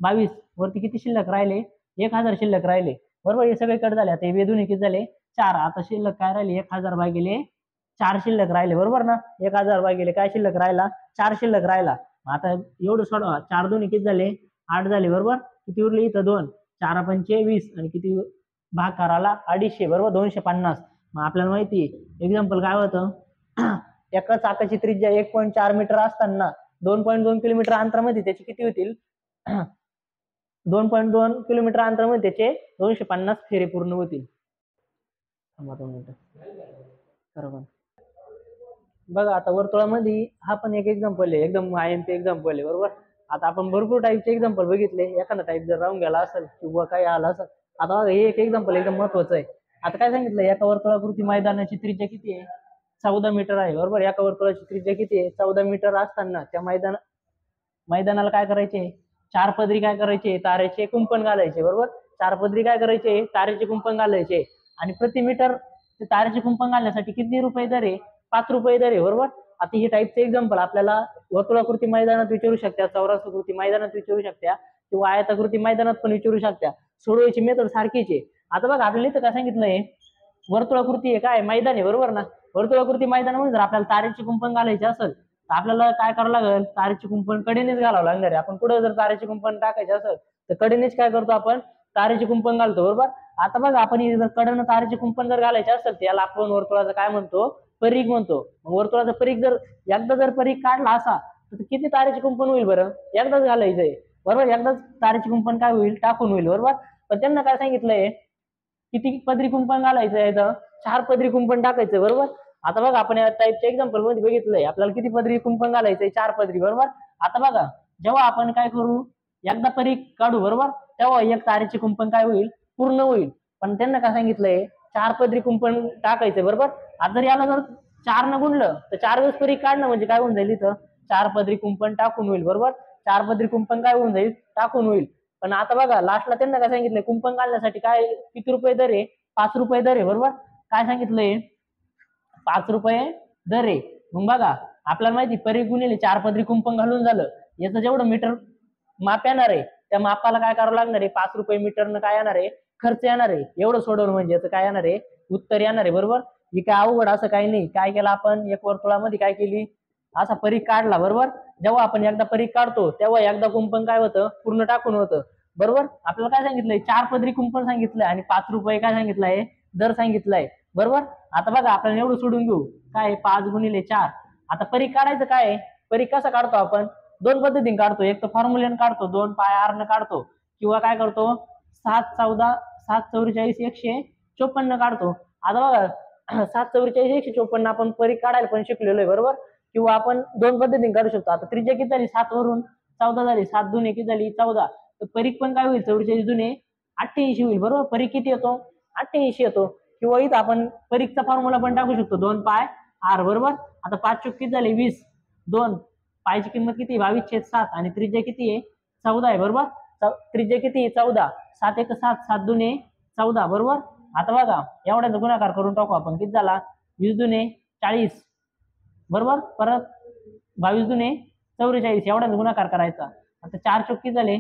22 वरती किती शिल्लक राहिले 1000 शिल्लक राहिले बरोबर. हे सगळे कट झाले. आता हे दोन्ही किती झाले 4. आता शिल्लक काय राहिले 1000 भागिले 4 शिल्लक राहिले बरोबर ना. 1000 भागिले काय शिल्लक राहिला 4 शिल्लक राहिला. आता एवढं सोडवा 4 दोन्ही किती झाले 8 झाले बरोबर. किती उरले इथं 2 4 पंचे 20 आणि किती भाग करायला 250 बरोबर 250. मग आपल्याला माहिती एक्झाम्पल काय होतं एका चाकाची त्रिज्या 1.4 मीटर असताना 2.2 किलोमीटर अंतरामध्ये त्याची किती होतील 2.2 किलोमीटर अंतरामध्ये त्याचे 250 फेरे पूर्ण होतील. बरोबर. बघा आता वर्तुळामध्ये हा पण एक एक्झाम्पल आहे एकदम IMP एक्झाम्पल आहे बरोबर. आता आपण भरपूर टाईपचे एक्झाम्पल बघितले. एखादा टाईप जर राहून गेला असेल किंवा काही आला असेल. आता हे एक एक्झाम्पल एकदम महत्वाचं आहे. आता काय सांगितलं एका वर्तुळाकृती मैदानाची त्रिज्या किती आहे 14 मीटर आहे बरोबर. एका वर्तुळाची त्रिज्या किती आहे 14 मीटर असताना त्या मैदानाला काय करायचे 4 पदरी काय करायचे तारेचे कुंपण घालायचे बरोबर. 4 पदरी काय करायचे तारेचे कुंपण घालायचे आणि प्रति मीटर ते तारेचे कुंपण घालण्यासाठी किती रुपये दर आहे 5 रुपये दर आहे बरोबर. आता ही टाईपचे एक्झाम्पल आपल्याला वर्तुळाकृती मैदानात विचारू शकता चौरसाकृती मैदानात विचारू शकता किंवा आयताकृती मैदानात पण विचारू शकता. सोडवायची मेथड सारखीच आहे. आता बघा आपल्याला इथं काय सांगितलंय वर्तुळाकृती आहे काय मैदान आहे बरोबर ना. वर्तुळाकृती मैदानामध्ये जर आपल्याला तारेचे कुंपण घालायचे असेल तर आपल्याला काय करावं लागेल तारेचे कुंपण कडेनेच घालावं लागणार आहे. आपण पुढे जर तारेचे कुंपण टाकायचे असेल तर कडेनेच काय करतो आपण तारेचे कुंपण घालतो बरोबर. आता बघा आपण जर कडनं तारेचे कुंपण जर घालायचे असेल तर याला आपण वर्तुळाचं काय म्हणतो परीघ म्हणतो. वर्तुळाचा परीघ जर एकदा जर परीघ काढला असा तर किती तारेचे कुंपण होईल बरं एकदाच घालायचंय बरोबर. एकदाच तारेचे कुंपण काय होईल टाकून होईल बरोबर. पण त्यांना काय सांगितलंय किती पदरी कुंपण घालायचं इथं 4 पदरी कुंपण टाकायचं बरोबर. आता बघा आपण या टाईपच्या एक्झाम्पल मध्ये बघितलंय आपल्याला किती पदरी कुंपण घालायचंय 4 पदरी बरोबर. आता बघा जेव्हा आपण काय करू एकदा परीघ काढू बरोबर तेव्हा एक तारेचे कुंपण काय होईल पूर्ण होईल. पण त्यांना काय सांगितलंय 4 पदरी कुंपण टाकायचं बरोबर. आता जर याला जर 4 न गुणलं तर 4 वेळेस परीघ काढणं म्हणजे काय होऊन जाईल इथं 4 पदरी कुंपण टाकून होईल बरोबर. 4 पदरी कुंपण काय होऊन जाईल टाकून होईल. पण आता बघा लास्टला त्यांना काय सांगितलंय, कुंपण घालण्यासाठी काय किती रुपये दर आहे, 5 रुपये दर आहे, बरोबर. काय सांगितलंय, 5 रुपये दर आहे. मग बघा आपल्याला माहिती परीघ गुणिले 4 पदरी कुंपण घालून झालं, याचं जेवढं मीटर माप येणार आहे त्या मापाला काय करावं लागणार आहे, 5 रुपये मीटरनं काय येणार आहे, खर्च येणार आहे. एवढं सोडवलं म्हणजे याचं काय येणार आहे, उत्तर येणार आहे, बरोबर. हे काय अवघड असं काही नाही. काय केलं आपण, एक वर्तुळामध्ये काय केली, असा परीघ काढला, बरोबर. जेव्हा आपण एकदा परीघ काढतो तेव्हा एकदा कुंपण काय होतं, पूर्ण टाकून होतं, बरोबर. आपल्याला काय सांगितलंय, 4 पदरी कुंपण सांगितलंय आणि 5 रुपये काय सांगितलंय, दर सांगितलाय, बरोबर. आता बघा आपण एवढं सोडून घेऊ, काय 5 गुणिले 4. आता परीघ काढायचं काय, परीघ कसा काढतो आपण, 2 पद्धतीने काढतो. एक तर फॉर्म्युलेन काढतो, 2 पाय आर न काढतो, किंवा काय करतो 7 14 7 44 154 काढतो. आता बघा 7 44 154 आपण परीघ काढायला पण शिकलेलो आहे, बरोबर. किंवा आपण 2 पद्धतीने काढू शकतो. आता त्रिज्या किती झाली, 7 वरून 14 झाली, 7 दुने किती झाली 14. तर परीघ पण काय होईल, 44 दुने 88 होईल, बरोबर. परीघ किती येतो, 88 येतो. किंवा इथं आपण परीघचा फॉर्म्युला पण टाकू शकतो, 2 पाय आर, बरोबर. आता 5 चूक किती झाली 20, 2 पायची किंमत किती 22/7 आणि त्रिज्या किती आहे 14 आहे, बरोबर. त्रिज्या किती आहे 14, 7 1 7, 7 दुने 14, बरोबर. आता बघा एवढ्याचा गुणाकार करून टाकू आपण, किती झाला 20 दुने 40, बरोबर. परत 22 दुने 44, एवढ्याचा गुणाकार करायचा. आता 4 चूक किती झाले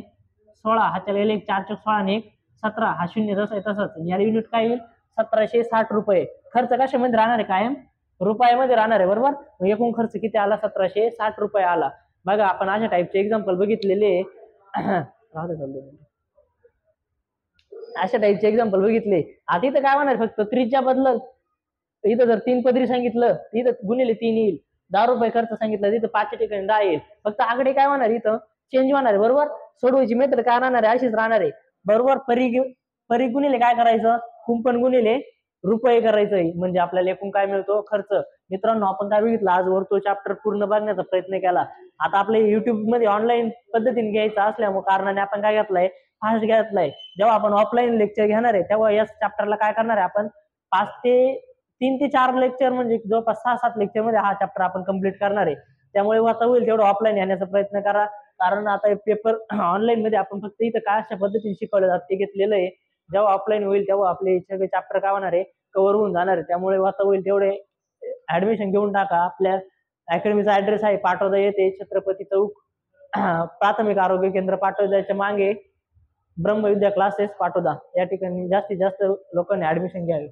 16, हा चला 4 चूक 16 आणि 1 17, हा शून्य जसं आहे तसंच. याला युनिट काय येईल 1760 रुपये. खर्च कशामध्ये राहणार आहे, कायम रुपयामध्ये राहणार आहे, बरोबर. एकूण खर्च किती आला 1760 रुपये आला. बघा आपण अशा टाईपचे एक्झाम्पल बघितलेले अशा टाईपचे एक्झाम्पल बघितले. आता इथं काय होणार, फक्त त्रिज्या बदलल. इथं जर 3 पदरी सांगितलं इथं गुणिले 3 येईल, 10 रुपये खर्च सांगितलं तिथं 5 ठिकाणी 10 येईल. फक्त आकडे काय होणार, इथं चेंज होणार आहे, बरोबर. सोडवायची मेथड काय राहणार आहे, अशीच राहणार आहे, बरोबर. परीघ गुणिले काय करायचं, कुंपण गुणिले रुपये करायचं, म्हणजे आपल्याला एकूण काय मिळतो, खर्च. मित्रांनो आपण काय बघितलं, आज वर्तुळ चॅप्टर पूर्ण बघण्याचा प्रयत्न केला. आता आपल्या युट्यूब मध्ये ऑनलाईन पद्धतीने घ्यायचं असल्यामुळे कारणाने आपण काय घेतलंय, फास्ट घेतलाय. जेव्हा आपण ऑफलाईन लेक्चर घेणार आहे तेव्हा या चॅप्टरला काय करणार आहे आपण, 3 ते 4 लेक्चर म्हणजे जवळपास 6-7 लेक्चर मध्ये हा चॅप्टर आपण कम्प्लीट करणार आहे. त्यामुळे आता होईल तेवढं ऑफलाईन घेण्याचा प्रयत्न करा. कारण आता पेपर ऑनलाईन मध्ये आपण फक्त इथं काय अशा पद्धतीने शिकवलं जातं ते घेतलेलं आहे. जेव्हा ऑफलाईन होईल तेव्हा आपले सगळे चॅप्टर काय होणार आहे, कव्हर होऊन जाणार आहे. त्यामुळे आता होईल तेवढे ऍडमिशन घेऊन टाका. आपल्या अकॅडमीचा ऍड्रेस आहे पाटोदा येथे, छत्रपती चौक, प्राथमिक आरोग्य केंद्र पाटोद्याच्या मागे ब्रह्मविद्या क्लासेस पाटोदा, या ठिकाणी जास्तीत जास्त लोकांनी ऍडमिशन घ्यावे.